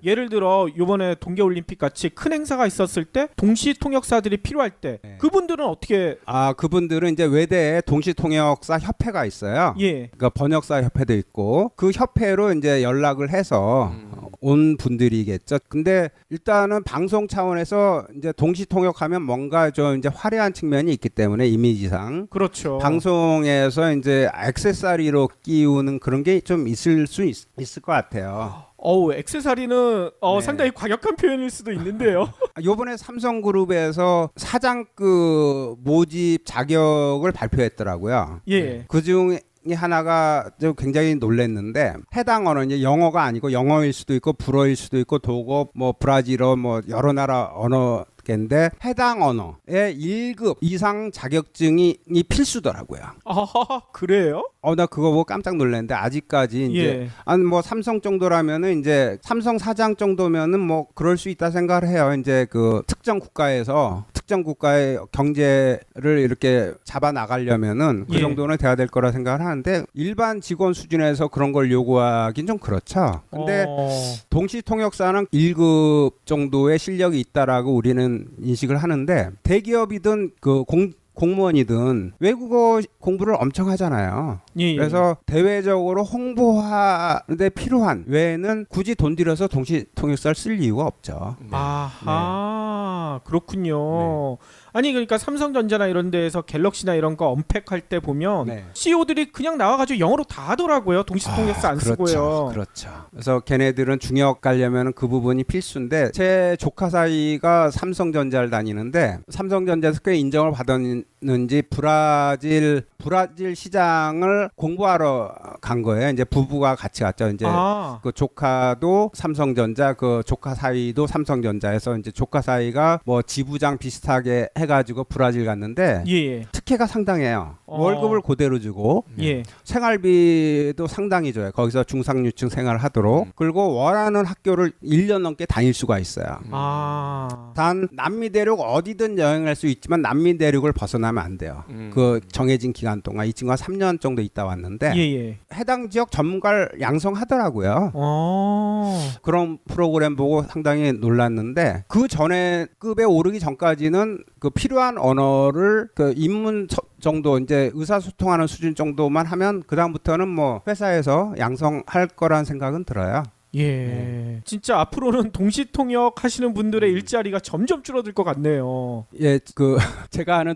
예를 들어 이번에 동계올림픽 같이 큰 행사가 있었을 때 동시 통역사들이 필요할 때 그분들은 어떻게? 그분들은 이제 외대에 동시통역사 협회가 있어요. 예. 그러니까 번역사 협회도 있고 그 협회로 이제 연락을 해서 온 분들이겠죠. 근데 일단은 방송 차원에서 이제 동시통역하면 뭔가 좀 이제 화려한 측면이 있기 때문에 이미지상 그렇죠. 방송에서 이제 액세서리로 끼우는 그런 게 좀 있을 수 있을 것 같아요. 액세서리는 상당히 과격한 표현일 수도 있는데요. 요번에 삼성그룹에서 사장급 모집 자격을 발표했더라고요. 예. 그중 하나가 좀 굉장히 놀랐는데 해당 언어 이제 영어가 아니고 영어일 수도 있고 불어일 수도 있고 독어 뭐 브라질어 뭐 여러 나라 언어인데 해당 언어의 1급 이상 자격증이 필수더라고요. 그래요? 나 그거 보고 깜짝 놀랐는데 아직까지 이제 뭐 삼성 정도라면은 이제 삼성 사장 정도면은 뭐 그럴 수 있다 생각을 해요. 이제 그 특정 국가의 경제를 이렇게 잡아 나가려면은 그 정도는 돼야 될 거라 생각을 하는데 일반 직원 수준에서 그런 걸 요구하긴 좀 그렇죠. 근데 동시통역사는 1급 정도의 실력이 있다라고 우리는 인식을 하는데 대기업이든 그 공무원이든 외국어 공부를 엄청 하잖아요. 예. 그래서 대외적으로 홍보하는데 필요한 외에는 굳이 돈 들여서 동시통역사를 쓸 이유가 없죠. 네. 아하, 그렇군요. 아니 그러니까 삼성전자나 이런 데에서 갤럭시나 이런 거 언팩할 때 보면 네. CEO들이 그냥 나와가지고 영어로 다 하더라고요. 동시통역사 안 그렇죠, 쓰고요. 그렇죠. 그래서 걔네들은 중역 가려면 그 부분이 필수인데 제 조카 사이가 삼성전자를 다니는데 삼성전자에서 꽤 인정을 받았는지 브라질 시장을 공부하러 간 거예요. 이제 부부가 같이 갔죠. 이제 그 조카도 삼성전자, 그 조카 사이도 삼성전자에서 이제 조카 사이가 뭐 지부장 비슷하게 해가지고 브라질 갔는데 예. 특혜가 상당해요. 월급을 그대로 주고 예. 생활비도 상당히 줘요. 거기서 중상류층 생활하도록. 그리고 원하는 학교를 1년 넘게 다닐 수가 있어요. 단 남미 대륙 어디든 여행할 수 있지만 남미 대륙을 벗어나면 안 돼요. 그 정해진 기간 동안 이 친구가 3년 정도 있다 왔는데 예. 해당 지역 전문가를 양성하더라고요. 그런 프로그램 보고 상당히 놀랐는데 그 전에 급에 오르기 전까지는 그 필요한 언어를 그 입문 정도 이제 의사소통하는 수준 정도만 하면 그 다음부터는 뭐 회사에서 양성할 거란 생각은 들어요. 예. 진짜 앞으로는 동시통역 하시는 분들의 일자리가 점점 줄어들 것 같네요. 예, 그 제가 아는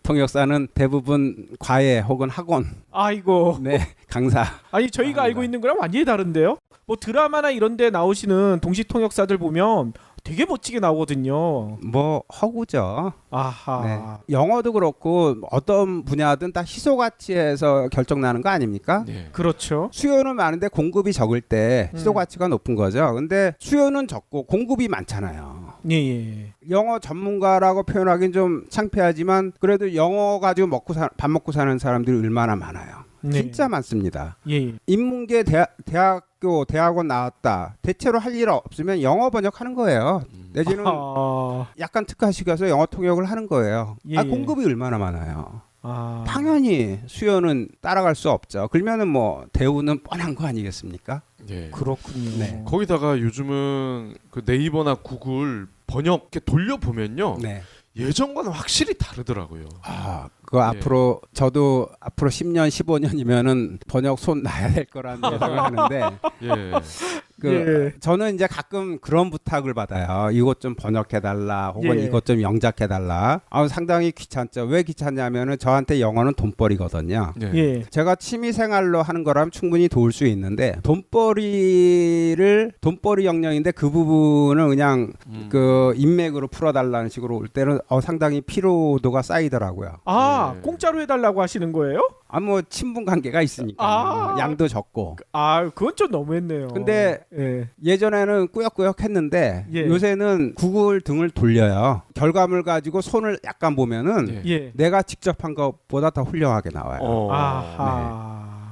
통역사는 대부분 과외 혹은 학원. 아이고. 네, 강사. 아니 저희가 알고 있는 거랑 완전히 다른데요? 뭐 드라마나 이런 데 나오시는 동시통역사들 보면 되게 멋지게 나오거든요. 뭐 허구죠. 아하. 네. 영어도 그렇고 어떤 분야든 다 희소 가치에서 결정나는 거 아닙니까? 네. 그렇죠. 수요는 많은데 공급이 적을 때 희소 가치가 높은 거죠. 근데 수요는 적고 공급이 많잖아요. 예. 영어 전문가라고 표현하기는 좀 창피하지만 그래도 영어 가지고 밥 먹고 사는 사람들이 얼마나 많아요. 네. 진짜 많습니다. 예. 인문계 대학원 나왔다. 대체로 할 일 없으면 영어 번역하는 거예요. 내지는 약간 특화시켜서 영어 통역을 하는 거예요. 예. 공급이 얼마나 많아요. 당연히 수요는 따라갈 수 없죠. 그러면은 뭐 대우는 뻔한 거 아니겠습니까? 네. 그렇군요. 네. 거기다가 요즘은 그 네이버나 구글 번역 이렇게 돌려보면요. 네. 예전과는 확실히 다르더라고요. 그거 앞으로 저도 앞으로 10년, 15년이면은 번역 손 놔야 될 거라는 예상을 하는데 저는 이제 가끔 그런 부탁을 받아요. 이것 좀 번역해달라 혹은 이것 좀 영작해달라. 상당히 귀찮죠. 왜 귀찮냐면은 저한테 영어는 돈벌이거든요. 제가 취미생활로 하는 거라면 충분히 도울 수 있는데 돈벌이 영역인데 그 부분을 그냥 그 인맥으로 풀어달라는 식으로 올 때는 상당히 피로도가 쌓이더라고요. 공짜로 해달라고 하시는 거예요? 뭐 친분 관계가 있으니까 양도 적고. 그건 좀 너무했네요. 근데 예전에는 꾸역꾸역 했는데 요새는 구글 등을 돌려요. 결과물 가지고 손을 약간 보면은 내가 직접 한 것보다 더 훌륭하게 나와요.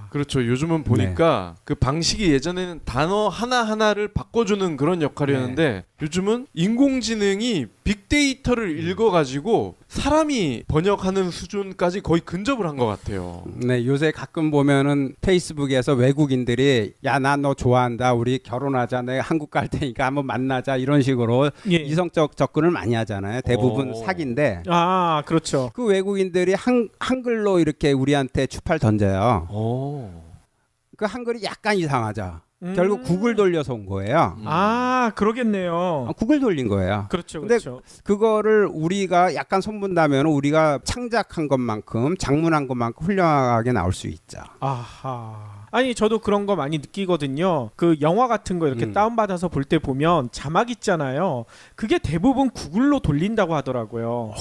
그렇죠. 요즘은 보니까 그 방식이 예전에는 단어 하나하나를 바꿔주는 그런 역할이었는데 요즘은 인공지능이 빅데이터를 읽어가지고 사람이 번역하는 수준까지 거의 근접을 한 것 같아요. 네, 요새 가끔 보면은 페이스북에서 외국인들이 야, 나 너 좋아한다. 우리 결혼하자. 내가 한국 갈 테니까 한번 만나자. 이런 식으로 이성적 접근을 많이 하잖아요. 대부분 사기인데. 그렇죠. 그 외국인들이 한글로 이렇게 우리한테 추파를 던져요. 그 한글이 약간 이상하죠. 결국 구글 돌려서 온 거예요. 그러겠네요. 구글 돌린 거예요. 그렇죠. 근데 그거를 우리가 약간 손본다면 우리가 창작한 것만큼 작문한 것만큼 훌륭하게 나올 수 있죠. 아니 저도 그런 거 많이 느끼거든요. 그 영화 같은 거 이렇게 다운받아서 볼 때 보면 자막 있잖아요. 그게 대부분 구글로 돌린다고 하더라고요.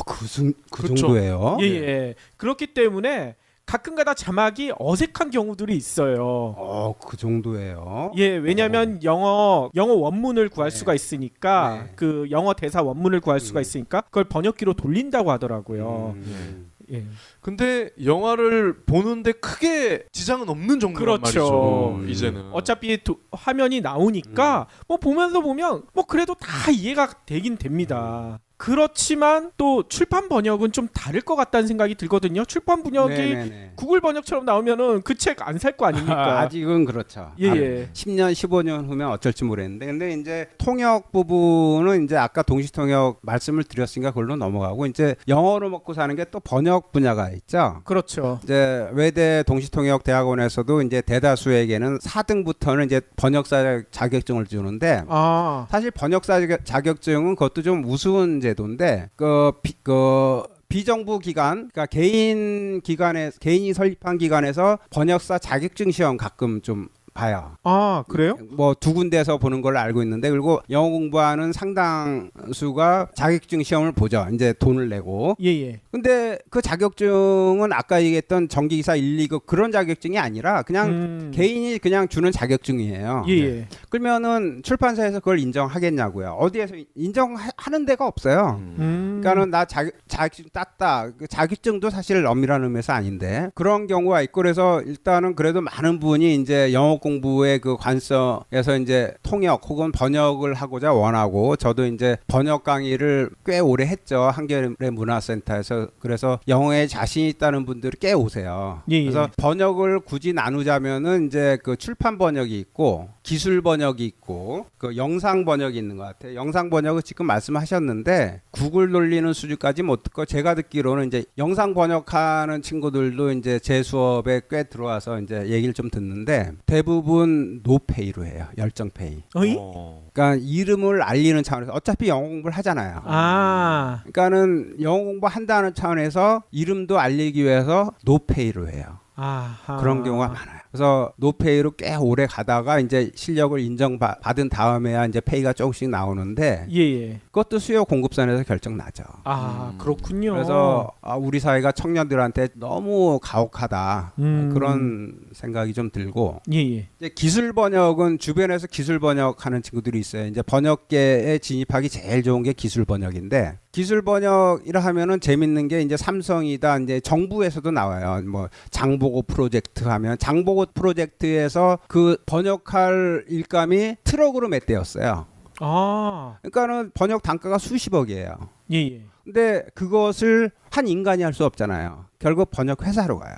그 정도예요? 예. 그렇기 때문에 가끔가다 자막이 어색한 경우들이 있어요. 그 정도예요? 왜냐하면 영어 원문을 구할 수가 있으니까 그 영어 대사 원문을 구할 수가 있으니까 그걸 번역기로 돌린다고 하더라고요. 근데 영화를 보는데 크게 지장은 없는 정도란 말이죠. 이제는 어차피 화면이 나오니까 뭐 보면서 보면 뭐 그래도 다 이해가 되긴 됩니다. 그렇지만 또 출판 번역은 좀 다를 것 같다는 생각이 들거든요. 출판 번역이 네네네. 구글 번역처럼 나오면은 그 책 안 살 거 아닙니까? 아직은 그렇죠. 예, 예. 10년, 15년 후면 어쩔지 모르겠는데, 근데 이제 통역 부분은 이제 아까 동시통역 말씀을 드렸으니까 그걸로 넘어가고, 이제 영어로 먹고 사는 게 또 번역 분야가 있죠. 그렇죠. 이제 외대 동시통역 대학원에서도 이제 대다수에게는 4등부터는 이제 번역사 자격증을 주는데, 아, 사실 번역사 자격증은 그것도 좀 우스운 제도인데, 비정부 기관, 그러니까 개인이 설립한 기관에서 번역사 자격증 시험 가끔 좀 봐요. 아 그래요? 뭐 두 군데서 보는 걸로 알고 있는데, 그리고 영어 공부하는 상당수가 자격증 시험을 보죠. 이제 돈을 내고. 예예. 근데 그 자격증은 아까 얘기했던 전기기사 1, 2급 그런 자격증이 아니라 그냥 개인이 그냥 주는 자격증이에요. 예예. 그러면은 출판사에서 그걸 인정하겠냐고요. 어디에서 인정하는 데가 없어요. 그러니까는 나 자격증 땄다. 그 자격증도 사실 엄밀한 의미에서 아닌데 그런 경우가 있고, 그래서 일단은 그래도 많은 분이 이제 영어 공부의 그 관점에서 이제 통역 혹은 번역을 하고자 원하고, 저도 이제 번역 강의를 꽤 오래 했죠. 한겨레 문화센터에서. 그래서 영어에 자신 있다는 분들이 꽤 오세요. 예, 예. 그래서 번역을 굳이 나누자면은 이제 그 출판 번역이 있고, 기술 번역이 있고, 그 영상 번역이 있는 것 같아요. 영상 번역은 지금 말씀하셨는데 구글 돌리는 수준까지 못 듣고, 제가 듣기로는 이제 영상 번역하는 친구들도 이제 제 수업에 꽤 들어와서 이제 얘기를 좀 듣는데, 대부분 노페이로 해요. 열정페이. 어이? 그러니까 이름을 알리는 차원에서 어차피 영어 공부를 하잖아요. 아. 그러니까는 영어 공부 한다는 차원에서 이름도 알리기 위해서 노페이로 해요. 아하. 그런 경우가 많아요. 그래서 노페이로 꽤 오래 가다가 이제 실력을 인정받은 다음에야 이제 페이가 조금씩 나오는데, 예예. 그것도 수요 공급선에서 결정 나죠. 아 그렇군요. 그래서 우리 사회가 청년들한테 너무 가혹하다, 그런 생각이 좀 들고, 예예. 이제 기술 번역은 주변에서 기술 번역하는 친구들이 있어요. 이제 번역계에 진입하기 제일 좋은 게 기술 번역인데, 기술 번역이라 하면은 재밌는 게 이제 삼성이다, 이제 정부에서도 나와요. 뭐 장보고 프로젝트 하면 장보고 프로젝트에서 그 번역할 일감이 트럭으로 몇 대였어요. 아. 그러니까는 번역 단가가 수십억이에요. 예예. 근데 그것을 한 인간이 할 수 없잖아요. 결국 번역 회사로 가요.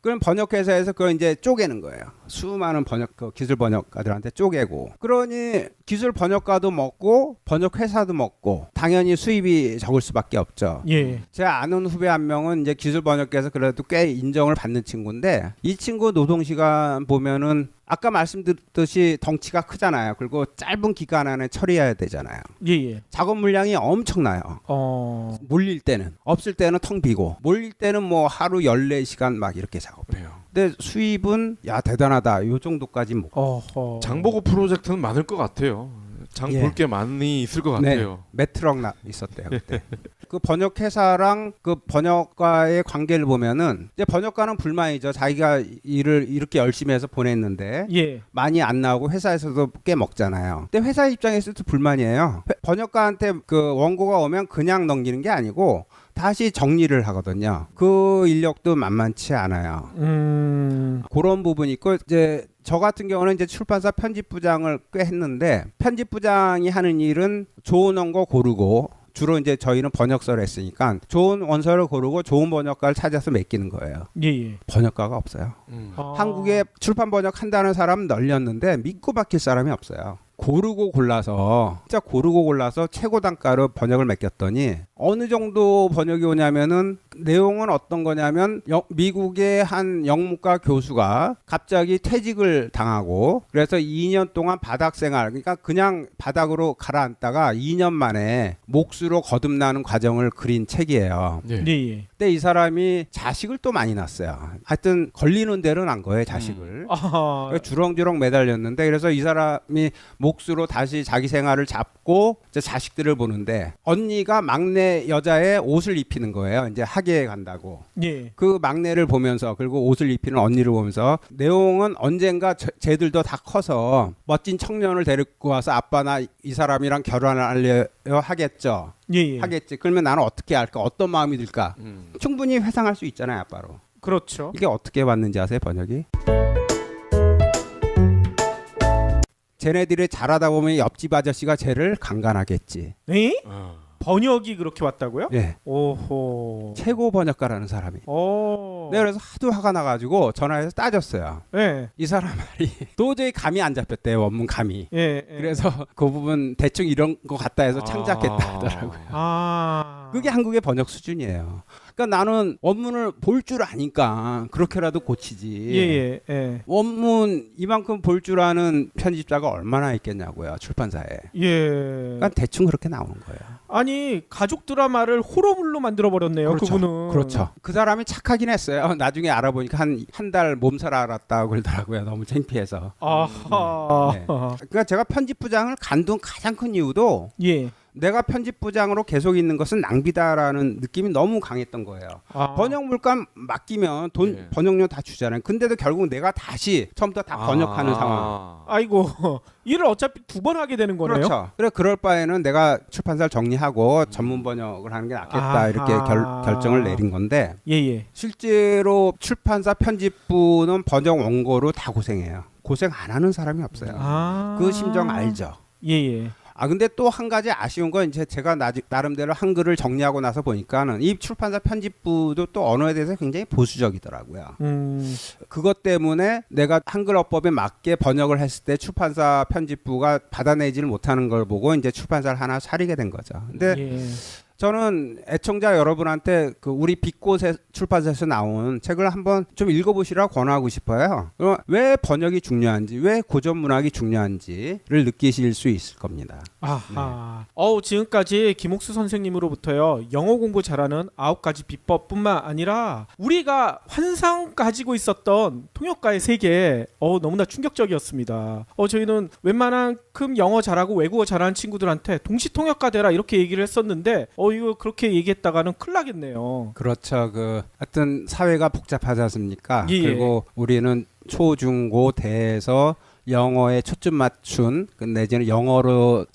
그럼 번역 회사에서 그걸 이제 쪼개는 거예요. 수많은 기술 번역가들한테 쪼개고. 그러니 기술 번역가도 먹고 번역 회사도 먹고 당연히 수입이 적을 수밖에 없죠. 예. 제가 아는 후배 한 명은 이제 기술 번역계에서 그래도 꽤 인정을 받는 친구인데, 이 친구 노동 시간 보면은 아까 말씀드렸듯이 덩치가 크잖아요. 그리고 짧은 기간 안에 처리해야 되잖아요. 예예. 작업 물량이 엄청나요. 몰릴 때는, 없을 때는 텅 비고, 몰릴 때는 뭐 하루 14시간 막 이렇게 작업해요. 근데 수입은 야 대단하다, 요 정도까지 못. 어허. 장보고 프로젝트는 많을 것 같아요. 장 볼 게 많이 있을 것 같아요. 몇 트럭 있었대요 그때. 그 번역 회사랑 그 번역가의 관계를 보면은 이제 번역가는 불만이죠. 자기가 일을 이렇게 열심히 해서 보냈는데 예. 많이 안 나오고 회사에서도 꽤 먹잖아요. 근데 회사 입장에서도 불만이에요. 번역가한테 그 원고가 오면 그냥 넘기는 게 아니고 다시 정리를 하거든요. 그 인력도 만만치 않아요. 그런 부분이 있고, 이제 저 같은 경우는 이제 출판사 편집부장을 꽤 했는데, 편집부장이 하는 일은 좋은 원고 고르고, 주로 이제 저희는 번역서를 했으니까 좋은 원서를 고르고 좋은 번역가를 찾아서 맡기는 거예요. 예예. 번역가가 없어요. 한국에 출판 번역한다는 사람은 널렸는데 믿고 맡길 사람이 없어요. 고르고 골라서 최고 단가로 번역을 맡겼더니 어느 정도 번역이 오냐면은, 내용은 어떤 거냐면 미국의 한 영문과 교수가 갑자기 퇴직을 당하고, 그래서 2년 동안 바닥 생활, 그러니까 그냥 바닥으로 가라앉다가 2년 만에 몫으로 거듭나는 과정을 그린 책이에요. 예예. 근데 이 사람이 자식을 또 많이 낳았어요. 하여튼 걸리는 대로 난 거예요, 자식을. 아하. 주렁주렁 매달렸는데, 그래서 이 사람이 몫으로 다시 자기 생활을 잡고 이제 자식들을 보는데, 언니가 막내 여자의 옷을 입히는 거예요. 이제 학예에 간다고. 예. 그 막내를 보면서, 그리고 옷을 입히는 언니를 보면서, 내용은 언젠가 쟤들도 다 커서 멋진 청년을 데리고 와서 아빠 나 이 사람이랑 결혼을 하려 하겠죠. 예예. 하겠지. 그러면 나는 어떻게 할까? 어떤 마음이 들까? 충분히 회상할 수 있잖아요, 아빠로. 그렇죠. 이게 어떻게 왔는지 아세요, 번역이? 쟤네들이 잘하다 보면 옆집 아저씨가 쟤를 강간하겠지. 에? 번역이 그렇게 왔다고요? 예. 오호. 최고 번역가라는 사람이. 오. 네, 그래서 하도 화가 나가지고 전화해서 따졌어요. 네. 이 사람 말이 도저히 감이 안 잡혔대요. 원문 감이. 예. 그래서 그 부분 대충 이런 거 같다 해서 창작했다 하더라고요. 아. 그게 한국의 번역 수준이에요. 그러니까 나는 원문을 볼 줄 아니까 그렇게라도 고치지. 예. 예. 원문 이만큼 볼 줄 아는 편집자가 얼마나 있겠냐고요. 출판사에. 예. 그러니까 대충 그렇게 나오는 거예요. 아니 가족 드라마를 호러물로 만들어 버렸네요. 그렇죠. 그분은. 그렇죠. 그 사람이 착하긴 했어요. 나중에 알아보니까 한 달 몸살 알았다고 그러더라고요. 너무 창피해서. 아하. 네. 그러니까 제가 편집부장을 간둔 가장 큰 이유도 예. 내가 편집부장으로 계속 있는 것은 낭비다라는 느낌이 너무 강했던 거예요. 아. 번역 물감 맡기면 돈 네. 번역료 다 주잖아요. 근데도 결국 내가 다시 처음부터 다 번역하는 상황. 아이고 일을 어차피 두 번 하게 되는 거네요. 그렇죠. 그래 그럴 바에는 내가 출판사를 정리하고 전문 번역을 하는 게 낫겠다 아하. 이렇게 결정을 내린 건데 예예. 실제로 출판사 편집부는 번역 원고로 다 고생해요. 고생 안 하는 사람이 없어요. 아. 그 심정 알죠. 예예. 근데 또 한 가지 아쉬운 건 이제 제가 나름대로 한글을 정리하고 나서 보니까는 이 출판사 편집부도 또 언어에 대해서 굉장히 보수적이더라고요. 그것 때문에 내가 한글 어법에 맞게 번역을 했을 때 출판사 편집부가 받아내지를 못하는 걸 보고 이제 출판사를 하나 차리게 된 거죠. 근데 예. 저는 애청자 여러분한테 그 우리 빛꽃 출판사에서 나온 책을 한번 좀 읽어보시라고 권하고 싶어요. 그럼 왜 번역이 중요한지, 왜 고전 문학이 중요한지를 느끼실 수 있을 겁니다. 아하. 지금까지 김옥수 선생님으로부터요 영어 공부 잘하는 9가지 비법뿐만 아니라 우리가 환상 가지고 있었던 통역가의 세계 너무나 충격적이었습니다. 저희는 웬만한큼 영어 잘하고 외국어 잘하는 친구들한테 동시 통역가 되라 이렇게 얘기를 했었는데 이거 그렇게 얘기했다가는 큰일 나겠네요. 그렇죠. 하여튼 사회가 복잡하지 않습니까? 예. 그리고 우리는 초, 중, 고, 대에서 영어에 초점 맞춘 내지는 영어로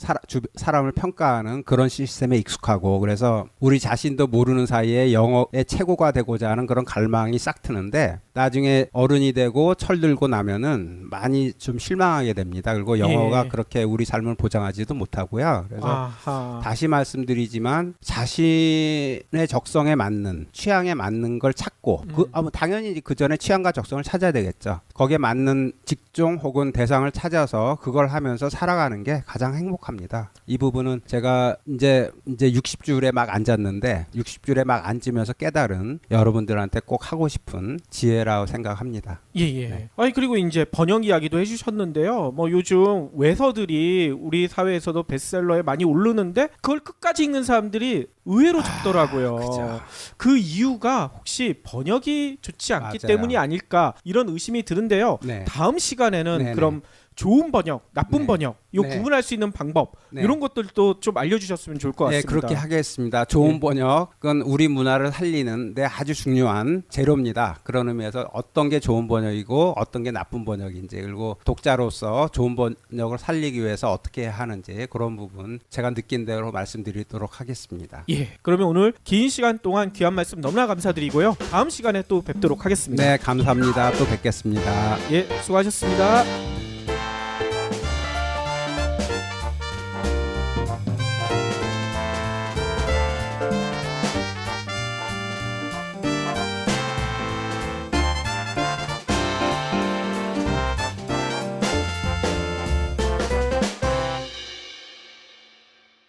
사람을 평가하는 그런 시스템에 익숙하고 그래서 우리 자신도 모르는 사이에 영어의 최고가 되고자 하는 그런 갈망이 싹 트는데 나중에 어른이 되고 철들고 나면은 많이 좀 실망하게 됩니다. 그리고 영어가 그렇게 우리 삶을 보장하지도 못하고요. 그래서 아하. 다시 말씀드리지만 자신의 적성에 맞는 취향에 맞는 걸 찾고 당연히 그 전에 취향과 적성을 찾아야 되겠죠. 거기에 맞는 직종 혹은 대상을 찾아서 그걸 하면서 살아가는 게 가장 행복합니다. 이 부분은 제가 이제 60줄에 막 앉았는데 60줄에 막 앉으면서 깨달은 여러분들한테 꼭 하고 싶은 지혜라고 생각합니다. 예예. 네. 그리고 이제 번역 이야기도 해주셨는데요. 요즘 외서들이 우리 사회에서도 베스트셀러에 많이 오르는데 그걸 끝까지 읽는 사람들이 의외로 적더라고요. 그죠. 그 이유가 혹시 번역이 좋지 않기 맞아요. 때문이 아닐까 이런 의심이 드는데요. 네. 다음 시간에는 네네. 그럼 좋은 번역, 나쁜 네. 번역, 요 네. 구분할 수 있는 방법 네. 이런 것들도 좀 알려주셨으면 좋을 것 같습니다. 네, 그렇게 하겠습니다. 좋은 네. 번역은 우리 문화를 살리는 데 아주 중요한 재료입니다. 그런 의미에서 어떤 게 좋은 번역이고 어떤 게 나쁜 번역인지 그리고 독자로서 좋은 번역을 살리기 위해서 어떻게 해야 하는지 그런 부분 제가 느낀 대로 말씀드리도록 하겠습니다. 예, 그러면 오늘 긴 시간 동안 귀한 말씀 너무나 감사드리고요. 다음 시간에 또 뵙도록 하겠습니다. 네, 감사합니다. 또 뵙겠습니다. 예, 수고하셨습니다.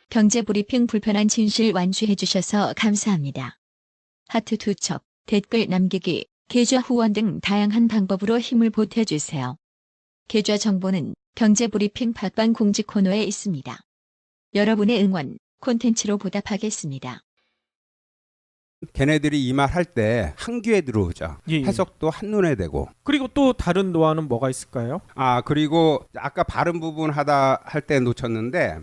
경제브리핑 불편한 진실 완수해 주셔서 감사합니다. 하트 투척, 댓글 남기기, 계좌 후원 등 다양한 방법으로 힘을 보태주세요. 계좌 정보는 경제브리핑 팟빵 공지 코너에 있습니다. 여러분의 응원, 콘텐츠로 보답하겠습니다. 걔네들이 이 말 할 때 한 귀에 들어오죠. 예. 해석도 한눈에 되고. 그리고 또 다른 노하우는 뭐가 있을까요? 그리고 아까 발음 부분 할 때 놓쳤는데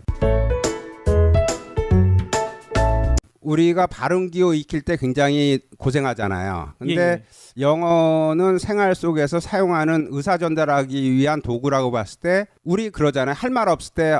우리가 발음 기호 익힐 때 굉장히 고생하잖아요. 근데 예. 영어는 생활 속에서 사용하는 의사 전달하기 위한 도구라고 봤을 때 우리 그러잖아요. 할 말 없을 때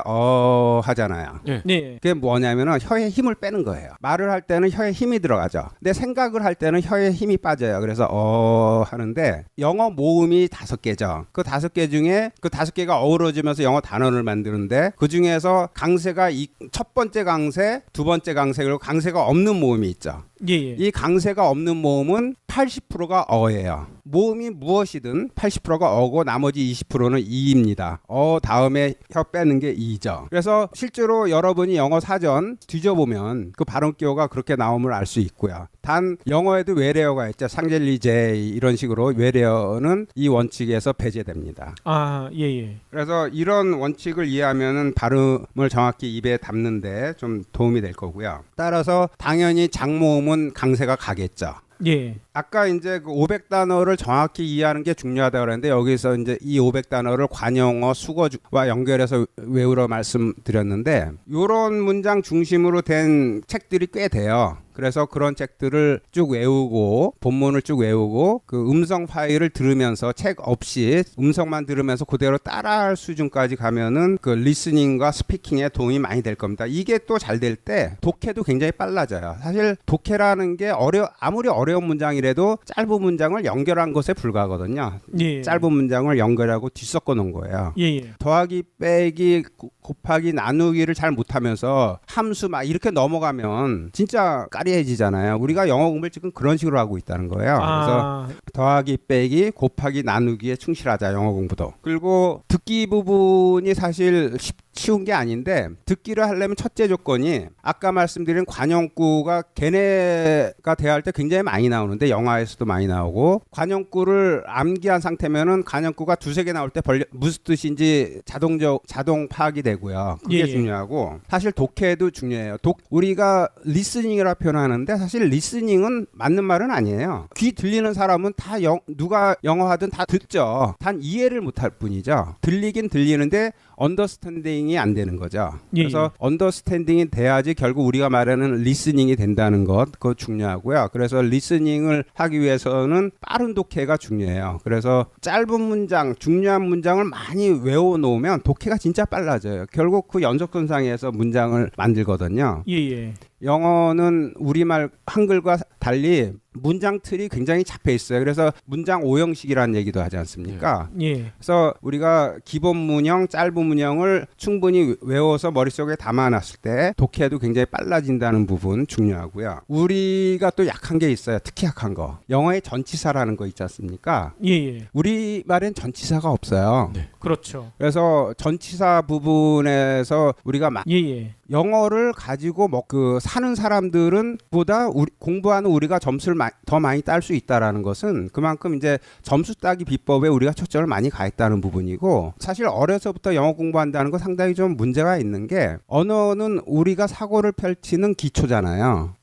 하잖아요. 네. 그게 뭐냐면은 혀에 힘을 빼는 거예요. 말을 할 때는 혀에 힘이 들어가죠. 근데 생각을 할 때는 혀에 힘이 빠져요. 그래서 하는데 영어 모음이 5개죠. 그 5개 중에 그 5개가 어우러지면서 영어 단어를 만드는데 그 중에서 강세가 첫 번째 강세, 두 번째 강세 그리고 강세가 없는 모음이 있죠. 예. 이 강세가 없는 모음은 80%가 어예요. 모음이 무엇이든 80%가 어고 나머지 20%는 이입니다. 다음에 혀 빼는 게 이죠. 그래서 실제로 여러분이 영어 사전 뒤져보면 그 발음 기호가 그렇게 나옴을 알 수 있고요. 단 영어에도 외래어가 있죠. 상젤리 제이 이런 식으로 외래어는 이 원칙에서 배제됩니다. 아, 예. 그래서 이런 원칙을 이해하면은 발음을 정확히 입에 담는데 좀 도움이 될 거고요. 따라서 당연히 장모음은 강세가 가겠죠. 예. 아까 이제 그 500단어를 정확히 이해하는 게 중요하다고 그랬는데 여기서 이제 이 500단어를 관용어, 수거와 연결해서 외우러 말씀드렸는데 이런 문장 중심으로 된 책들이 꽤 돼요. 그래서 그런 책들을 쭉 외우고 본문을 쭉 외우고 그 음성 파일을 들으면서 책 없이 음성만 들으면서 그대로 따라할 수준까지 가면은 그 리스닝과 스피킹에 도움이 많이 될 겁니다. 이게 또 잘 될 때 독해도 굉장히 빨라져요. 사실 독해라는 게 아무리 어려운 문장이라도 짧은 문장을 연결한 것에 불과하거든요. 예. 짧은 문장을 연결하고 뒤섞어 놓은 거예요. 예. 더하기 빼기 곱하기 나누기를 잘 못하면서 함수 막 이렇게 넘어가면 진짜 까리해지잖아요. 우리가 영어 공부를 지금 그런 식으로 하고 있다는 거예요. 그래서 더하기 빼기 곱하기 나누기에 충실하자 영어 공부도. 그리고 듣기 부분이 사실 쉬운 게 아닌데 듣기를 하려면 첫째 조건이 아까 말씀드린 관용구가 걔네가 대할 때 굉장히 많이 나오는데 영화에서도 많이 나오고 관용구를 암기한 상태면은 관용구가 2-3개 나올 때 무슨 뜻인지 자동 파악이 되고요. 그게 중요하고 사실 독해도 중요해요. 우리가 리스닝이라 표현하는데 사실 리스닝은 맞는 말은 아니에요. 귀 들리는 사람은 다 누가 영어 하든 다 듣죠. 단 이해를 못할 뿐이죠. 들리긴 들리는데 언더스탠딩이 안 되는 거죠. 그래서 언더스탠딩이 돼야지 결국 우리가 말하는 리스닝이 된다는 것, 그거 중요하고요. 그래서 리스닝을 하기 위해서는 빠른 독해가 중요해요. 그래서 짧은 문장, 중요한 문장을 많이 외워놓으면 독해가 진짜 빨라져요. 결국 그 연속선상에서 문장을 만들거든요. 영어는 우리말 한글과 달리 문장 틀이 굉장히 잡혀 있어요. 그래서 문장 오형식이라는 얘기도 하지 않습니까? 그래서 우리가 기본 문형, 짧은 문형을 충분히 외워서 머릿속에 담아놨을 때 독해도 굉장히 빨라진다는 부분 중요하고요. 우리가 또 약한 게 있어요. 특히 약한 거. 영어에 전치사라는 거 있지 않습니까? 우리말엔 전치사가 없어요. 그렇죠. 그래서 전치사 부분에서 우리가 영어를 가지고 사는 사람들은 보다 공부하는 우리가 점수를 더 많이 딸 수 있다라는 것은 그만큼 이제 점수 따기 비법에 우리가 초점을 많이 가했다는 부분이고 사실 어려서부터 영어 공부한다는 건 상당히 좀 문제가 있는 게 언어는 우리가 사고를 펼치는 기초잖아요.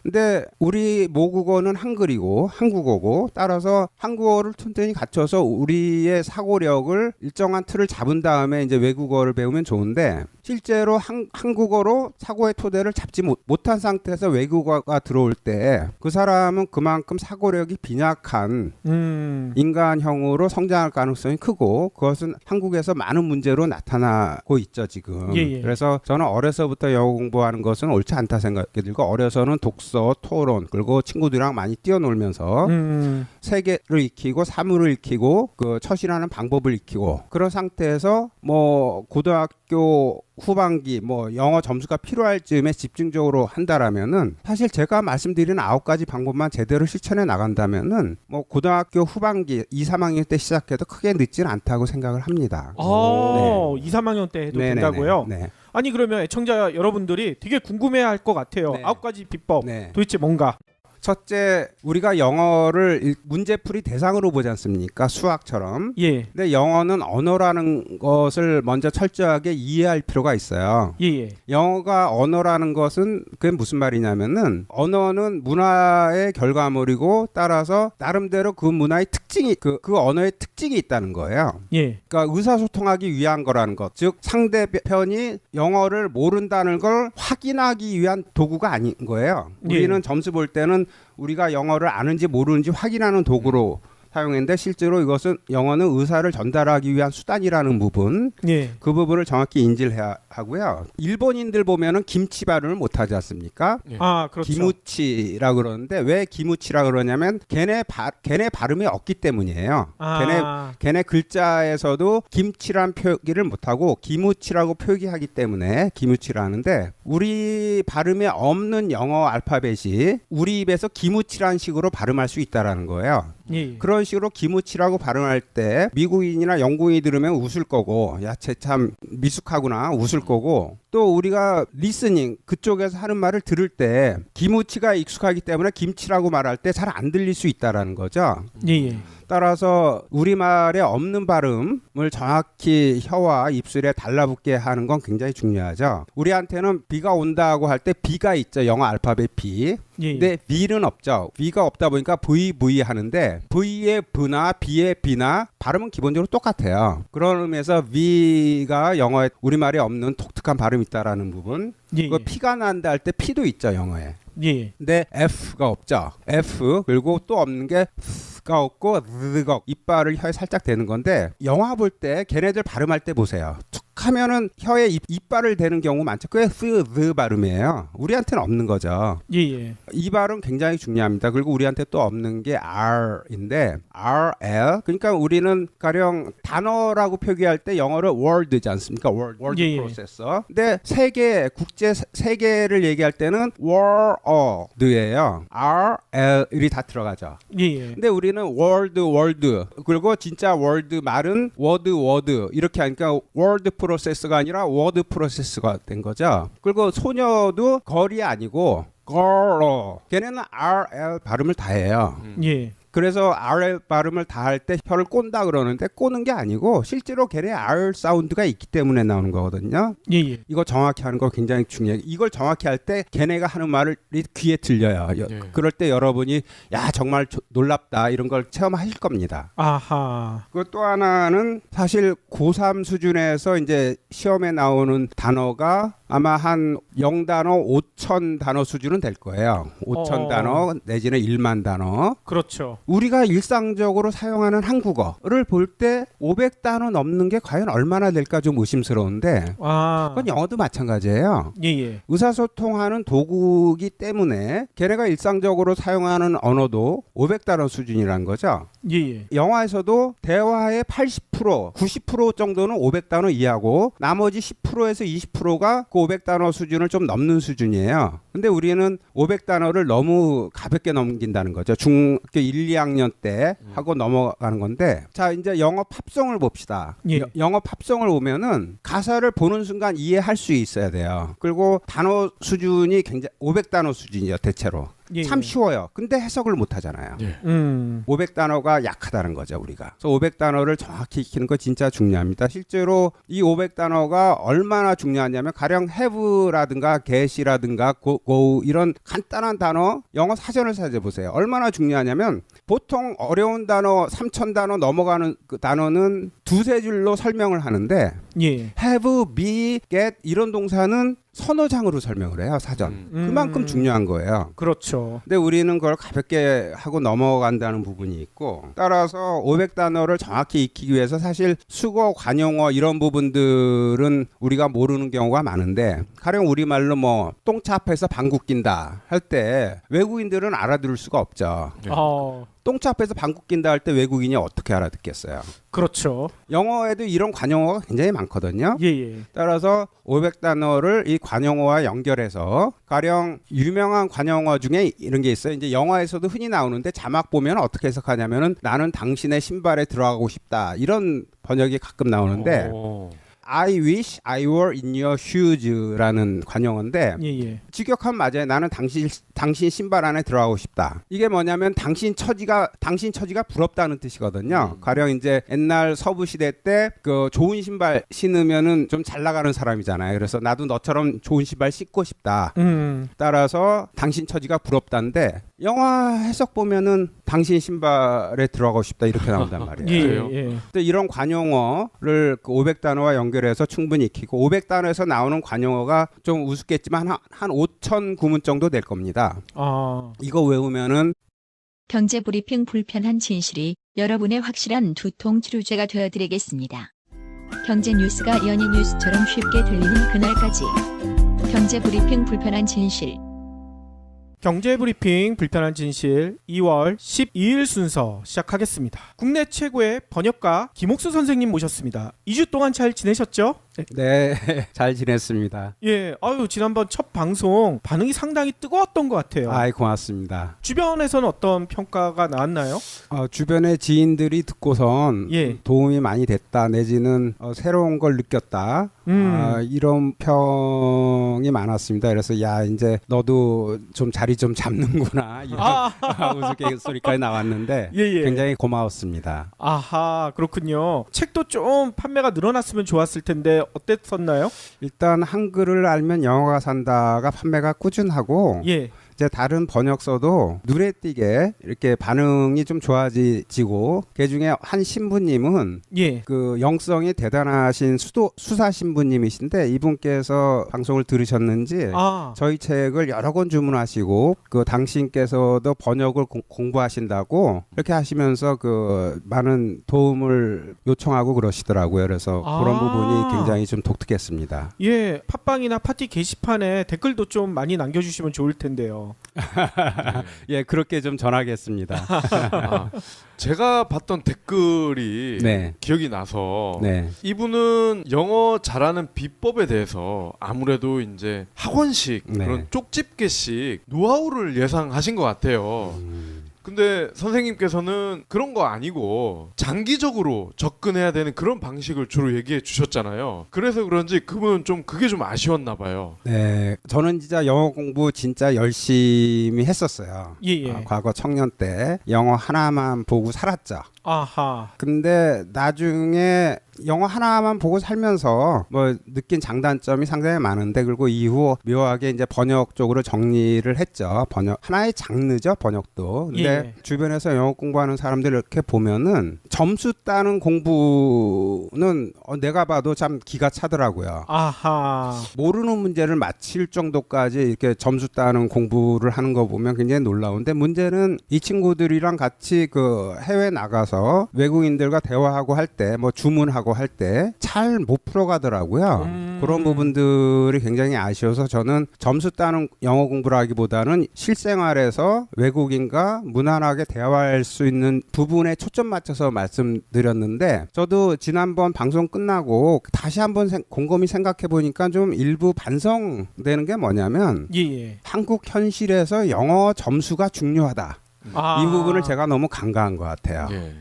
근데 우리 모국어는 한글이고 한국어고 따라서 한국어를 튼튼히 갖춰서 우리의 사고력을 일정한 틀을 잡은 다음에 이제 외국어를 배우면 좋은데 실제로 한국어로 사고의 토대를 잡지 못한 상태에서 외국어가 들어올 때 그 사람은 그만큼 사고력이 빈약한 인간형으로 성장할 가능성이 크고 그것은 한국에서 많은 문제로 나타나고 있죠 지금. 그래서 저는 어려서부터 영어 공부하는 것은 옳지 않다 생각이 들고 어려서는 독서, 토론 그리고 친구들이랑 많이 뛰어놀면서 세계를 익히고 사물을 익히고 그 처신하는 방법을 익히고 그런 상태에서 고등학교 후반기 영어 점수가 필요할 즈음에 집중적으로 한다라면은 사실 제가 말씀드린 9가지 방법만 제대로 실천해 나간다면은 고등학교 후반기 2, 3학년 때 시작해도 크게 늦지는 않다고 생각을 합니다. 2, 3학년 때 해도 된다고요? 아니 그러면 애청자 여러분들이 되게 궁금해할 것 같아요. 9가지 비법 도대체 뭔가? 첫째, 우리가 영어를 문제풀이 대상으로 보지 않습니까? 수학처럼. 근데 영어는 언어라는 것을 먼저 철저하게 이해할 필요가 있어요. 영어가 언어라는 것은 그게 무슨 말이냐면은 언어는 문화의 결과물이고 따라서 나름대로 그 문화의 특징이 그 언어의 특징이 있다는 거예요. 그러니까 의사소통하기 위한 거라는 것. 즉 상대편이 영어를 모른다는 걸 확인하기 위한 도구가 아닌 거예요. 우리는 점수 볼 때는 우리가 영어를 아는지 모르는지 확인하는 도구로 사용했는데 실제로 이것은 영어는 의사를 전달하기 위한 수단이라는 부분 예. 그 부분을 정확히 인지를 해야 하고요. 일본인들 보면은 김치 발음을 못하지 않습니까? 아, 그렇죠. 기무치라 그러는데 왜 기무치라 그러냐면 걔네 발음이 없기 때문이에요. 아. 걔네 글자에서도 김치란 표기를 못하고 기무치라고 표기하기 때문에 기무치라 하는데 우리 발음에 없는 영어 알파벳이 우리 입에서 기무치란 식으로 발음할 수 있다라는 거예요. 예. 그런 식으로 기무치라고 발음할 때 미국인이나 영국인이 들으면 웃을 거고 야, 쟤 참 미숙하구나 웃을 거고 또 우리가 리스닝 그쪽에서 하는 말을 들을 때 기무치가 익숙하기 때문에 김치라고 말할 때 잘 안 들릴 수 있다라는 거죠. 예. 따라서 우리말에 없는 발음을 정확히 혀와 입술에 달라붙게 하는 건 굉장히 중요하죠. 우리한테는 비가 온다고 할 때 비가 있죠. 영어 알파벳 B. 예. 근데 V는 없죠. V가 없다 보니까 VV 하는데 V의 V나 B의 B나 발음은 기본적으로 똑같아요. 그런 의미에서 V가 영어에 우리말에 없는 독특한 발음이 있다라는 부분. 예. 그 P가 난다 할 때 P도 있죠. 영어에. 예. 근데 F가 없죠. F 그리고 또 없는 게 가 없고 르가 이빨을 혀에 살짝 대는 건데 영화 볼 때 걔네들 발음할 때 보세요. 툭 하면은 혀에 이빨을 대는 경우 많죠. 그게 스 발음이에요. 우리한테는 없는 거죠. 예. 이 발음 굉장히 중요합니다. 그리고 우리한테 또 없는 게 R인데 RL 그러니까 우리는 가령 단어라고 표기할 때 영어를 word지 않습니까? word 예. processor. 근데 세계 국제 세계를 얘기할 때는 word예요. RL이 다 들어가죠. 예. 근데 우리는 word 그리고 진짜 word 말은 word 이렇게 하니까 word 프로세스가 아니라 워드 프로세스가 된 거죠. 그리고 소녀도 걸이 아니고 걸어. 걔네는 RL 발음을 다 해요. 예. 그래서 RL 발음을 다 할 때 혀를 꼰다 그러는데 꼬는 게 아니고 실제로 걔네 R 사운드가 있기 때문에 나오는 거거든요. 예. 이거 정확히 하는 거 굉장히 중요해요. 이걸 정확히 할 때 걔네가 하는 말이 귀에 들려요. 그럴 때 여러분이 야 정말 놀랍다 이런 걸 체험하실 겁니다. 아하. 그 또 하나는 사실 고3 수준에서 이제 시험에 나오는 단어가 아마 한 0단어 5천 단어 수준은 될 거예요. 5천 단어 내지는 1만 단어. 그렇죠. 우리가 일상적으로 사용하는 한국어를 볼 때 500단어 넘는 게 과연 얼마나 될까 좀 의심스러운데 아. 그건 영어도 마찬가지예요. 예. 의사소통하는 도구이기 때문에 걔네가 일상적으로 사용하는 언어도 500단어 수준이라는 거죠. 예. 영화에서도 대화의 80%, 90% 정도는 500단어 이하고 나머지 10%에서 20%가 그 500단어 수준을 좀 넘는 수준이에요. 근데 우리는 500단어를 너무 가볍게 넘긴다는 거죠. 중학교 1, 2학년 때 하고 넘어가는 건데 자 이제 영어 팝송을 봅시다. 예. 영어 팝송을 보면은 가사를 보는 순간 이해할 수 있어야 돼요. 그리고 단어 수준이 굉장히 500단어 수준이에요. 대체로. 예. 참 쉬워요. 근데 해석을 못 하잖아요. 500단어가 약하다는 거죠, 우리가. 그래서 500단어를 정확히 익히는 거 진짜 중요합니다. 실제로 이 500단어가 얼마나 중요하냐면 가령 have라든가 get이라든가 go 이런 간단한 단어 영어 사전을 찾아보세요. 얼마나 중요하냐면 보통 어려운 단어 3,000단어 넘어가는 그 단어는 두세 줄로 설명을 하는데 예. have, be, get 이런 동사는 서너 장으로 설명을 해요, 사전. 그만큼 중요한 거예요. 그렇죠. 근데 우리는 그걸 가볍게 하고 넘어간다는 부분이 있고 따라서 500단어를 정확히 익히기 위해서 사실 수거, 관용어 이런 부분들은 우리가 모르는 경우가 많은데 가령 우리말로 뭐 똥차 앞에서 방귀 낀다 할 때 외국인들은 알아들을 수가 없죠. 똥차 앞에서 방귀 낀다 할 때 외국인이 어떻게 알아듣겠어요? 그렇죠. 영어에도 이런 관용어가 굉장히 많거든요. 예. 따라서 500단어를 이 관용어와 연결해서 가령 유명한 관용어 중에 이런 게 있어요. 이제 영화에서도 흔히 나오는데 자막 보면 어떻게 해석하냐면은 나는 당신의 신발에 들어가고 싶다. 이런 번역이 가끔 나오는데 I wish I were in your shoes라는 관용어인데 예. 직역하면 맞아요. 나는 당신 신발 안에 들어가고 싶다. 이게 뭐냐면 당신 처지가 부럽다는 뜻이거든요. 가령 이제 옛날 서부 시대 때 그 좋은 신발 신으면은 좀 잘 나가는 사람이잖아요. 그래서 나도 너처럼 좋은 신발 신고 싶다. 따라서 당신 처지가 부럽다는데 영화 해석 보면은 당신 신발에 들어가고 싶다 이렇게 나온단 말이에요. 예. 이런 관용어를 그 500단어와 연결해서 충분히 익히고 500단어에서 나오는 관용어가 좀 우습겠지만 한 5천 구문 정도 될 겁니다. 이거 외우면은 경제 브리핑 불편한 진실이 여러분의 확실한 두통 치료제가 되어드리겠습니다. 경제 뉴스가 연예 뉴스처럼 쉽게 들리는 그날까지 경제 브리핑 불편한 진실. 경제 브리핑 불편한 진실 2월 12일 순서 시작하겠습니다. 국내 최고의 번역가 김옥수 선생님 모셨습니다. 2주 동안 잘 지내셨죠? 네, 잘 지냈습니다. 예, 지난번 첫 방송 반응이 상당히 뜨거웠던 것 같아요. 아이, 고맙습니다. 주변에서는 어떤 평가가 나왔나요? 주변의 지인들이 듣고선 예. 도움이 많이 됐다 내지는 새로운 걸 느꼈다 이런 평이 많았습니다. 그래서 야, 이제 너도 좀 자리 좀 잡는구나 이런 우스갯소리까지 나왔는데 예. 굉장히 고마웠습니다. 아하, 그렇군요. 책도 좀 판매가 늘어났으면 좋았을 텐데 어땠었나요? 일단 한글을 알면 영어가 산다가 판매가 꾸준하고 예. 이제 다른 번역서도 눈에 띄게 이렇게 반응이 좀 좋아지고 그중에 한 신부님은 예. 그 영성이 대단하신 수사 신부님이신데 이분께서 방송을 들으셨는지 저희 책을 여러 권 주문하시고 그 당신께서도 번역을 공부하신다고 이렇게 하시면서 그 많은 도움을 요청하고 그러시더라고요. 그래서 그런 부분이 굉장히 좀 독특했습니다. 예, 팟빵이나 파티 게시판에 댓글도 좀 많이 남겨주시면 좋을 텐데요. 예, 그렇게 좀 전하겠습니다. 제가 봤던 댓글이 네. 기억이 나서 네. 이분은 영어 잘하는 비법에 대해서 아무래도 이제 학원식 네. 그런 쪽집게식 노하우를 예상하신 것 같아요. 근데 선생님께서는 그런 거 아니고 장기적으로 접근해야 되는 그런 방식을 주로 얘기해 주셨잖아요. 그래서 그런지 그분은 좀 그게 좀 아쉬웠나 봐요. 네, 저는 진짜 영어 공부 진짜 열심히 했었어요. 예. 과거 청년 때 영어 하나만 보고 살았죠. 아하. 근데 나중에 영어 하나만 보고 살면서 뭐 느낀 장단점이 상당히 많은데 그리고 이후 묘하게 이제 번역 쪽으로 정리를 했죠. 번역 하나의 장르죠, 번역도. 근데 예. 주변에서 영어 공부하는 사람들 이렇게 보면은 점수 따는 공부는 내가 봐도 참 기가 차더라고요. 아하. 모르는 문제를 맞힐 정도까지 이렇게 점수 따는 공부를 하는 거 보면 굉장히 놀라운데 문제는 이 친구들이랑 같이 그 해외 나가서 외국인들과 대화하고 할 때 뭐 주문하고 할 때 잘 못 풀어가더라고요. 그런 부분들이 굉장히 아쉬워서 저는 점수 따는 영어 공부를 하기보다는 실생활에서 외국인과 무난하게 대화할 수 있는 부분에 초점 맞춰서 말씀드렸는데 저도 지난번 방송 끝나고 다시 한번 곰곰이 생각해 보니까 좀 일부 반성되는 게 뭐냐면 예. 한국 현실에서 영어 점수가 중요하다. 이 부분을 제가 너무 간과한 것 같아요. 예.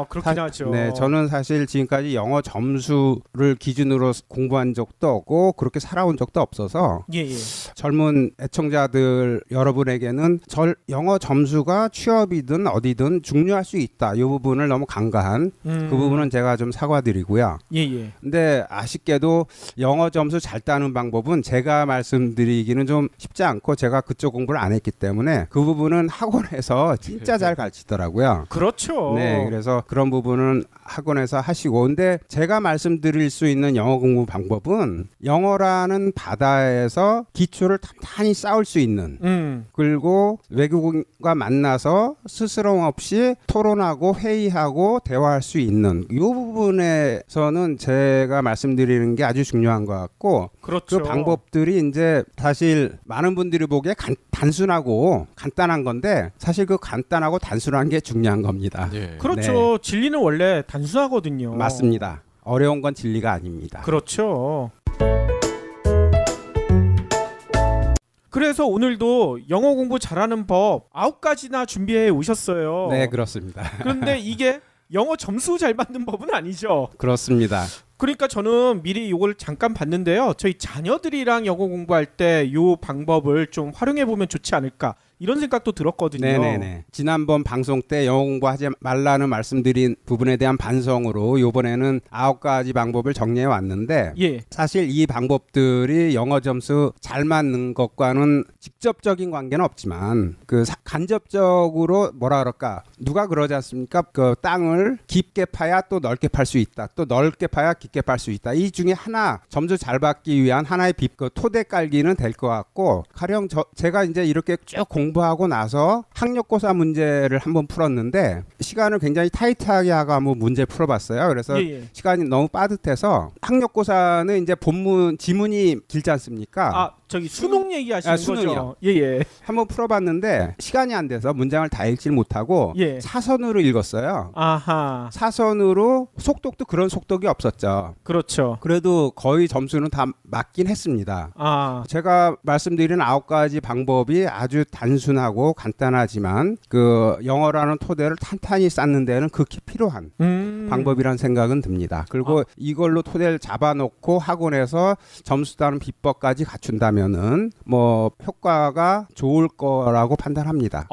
그렇긴 하죠. 네, 저는 사실 지금까지 영어 점수를 기준으로 공부한 적도 없고 그렇게 살아온 적도 없어서 예. 젊은 애청자들 여러분에게는 영어 점수가 취업이든 어디든 중요할 수 있다. 이 부분을 너무 간과한 그 부분은 제가 좀 사과드리고요. 예. 근데 아쉽게도 영어 점수 잘 따는 방법은 제가 말씀드리기는 좀 쉽지 않고 제가 그쪽 공부를 안 했기 때문에 그 부분은 학원에서 진짜 잘 가르치더라고요. 그렇죠. 네, 그래서 그런 부분은 학원에서 하시고 근데 제가 말씀드릴 수 있는 영어 공부 방법은 영어라는 바다에서 기초를 단단히 쌓을 수 있는 그리고 외국인과 만나서 스스럼 없이 토론하고 회의하고 대화할 수 있는 이 부분에서는 제가 말씀드리는 게 아주 중요한 것 같고 그렇죠. 그 방법들이 이제 사실 많은 분들이 보기에 단순하고 간단한 건데 사실 그 간단하고 단순한 게 중요한 겁니다. 예. 그렇죠. 네. 진리는 원래 단순하거든요. 맞습니다. 어려운 건 진리가 아닙니다. 그렇죠. 그래서 오늘도 영어 공부 잘하는 법 9가지나 준비해 오셨어요. 네, 그렇습니다. 그런데 이게 영어 점수 잘 받는 법은 아니죠. 그렇습니다. 그러니까 저는 미리 이걸 잠깐 봤는데요. 저희 자녀들이랑 영어 공부할 때 이 방법을 좀 활용해 보면 좋지 않을까 이런 생각도 들었거든요. 네네네. 지난번 방송 때 영어 공부하지 말라는 말씀드린 부분에 대한 반성으로 이번에는 9가지 방법을 정리해 왔는데 예. 사실 이 방법들이 영어 점수 잘 맞는 것과는 직접적인 관계는 없지만 그 간접적으로 뭐라 그럴까 누가 그러지 않습니까? 그 땅을 깊게 파야 또 넓게 팔 수 있다. 또 넓게 파야 깊게 팔 수 있다. 이 중에 하나 점수 잘 받기 위한 하나의 그 토대 깔기는 될 것 같고, 가령 제가 이제 이렇게 쭉 공부하고 나서 학력고사 문제를 한번 풀었는데 시간을 굉장히 타이트하게 하고 한번 문제 풀어봤어요. 그래서 시간이 너무 빠듯해서 학력고사는 이제 본문 지문이 길지 않습니까? 아, 저기 수능 얘기하시는 수능이요. 거죠? 예. 한번 풀어봤는데 시간이 안 돼서 문장을 다 읽질 못하고 예. 사선으로 읽었어요. 아하. 사선으로 속독도 그런 속독이 없었죠. 그렇죠. 그래도 거의 점수는 다 맞긴 했습니다. 아. 제가 말씀드린 9가지 방법이 아주 단순하고 간단하지만 그 영어라는 토대를 탄탄히 쌓는 데는 극히 필요한 방법이란 생각은 듭니다. 그리고 이걸로 토대를 잡아놓고 학원에서 점수 따는 비법까지 갖춘다면은 뭐 효과가 좋을 거라고 판단합니다.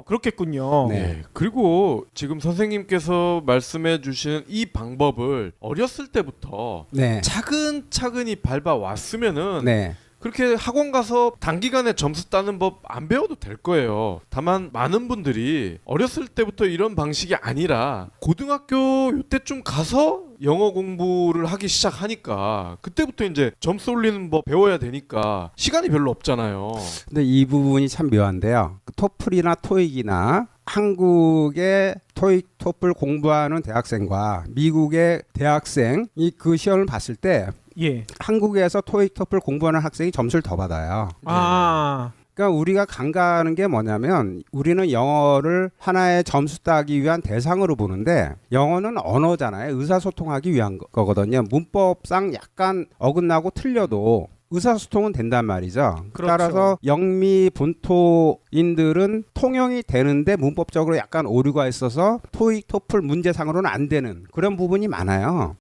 그렇겠군요. 네. 그리고 지금 선생님께서 말씀해 주신 이 방법을 어렸을 때부터 네. 차근차근히 밟아왔으면은 네. 그렇게 학원 가서 단기간에 점수 따는 법 안 배워도 될 거예요. 다만 많은 분들이 어렸을 때부터 이런 방식이 아니라 고등학교 요때쯤 가서 영어 공부를 하기 시작하니까 그때부터 이제 점수 올리는 법 배워야 되니까 시간이 별로 없잖아요. 근데 이 부분이 참 묘한데요. 토플이나 토익이나 한국의 토익, 토플 공부하는 대학생과 미국의 대학생이 그 시험을 봤을 때 예. 한국에서 토익, 토플 공부하는 학생이 점수를 더 받아요. 아. 그러니까 우리가 간과하는 게 뭐냐면 우리는 영어를 하나의 점수 따기 위한 대상으로 보는데 영어는 언어잖아요. 의사소통하기 위한 거거든요. 문법상 약간 어긋나고 틀려도 의사소통은 된단 말이죠. 그렇죠. 따라서 영미 본토인들은 통용이 되는데 문법적으로 약간 오류가 있어서 토익, 토플 문제상으로는 안 되는 그런 부분이 많아요.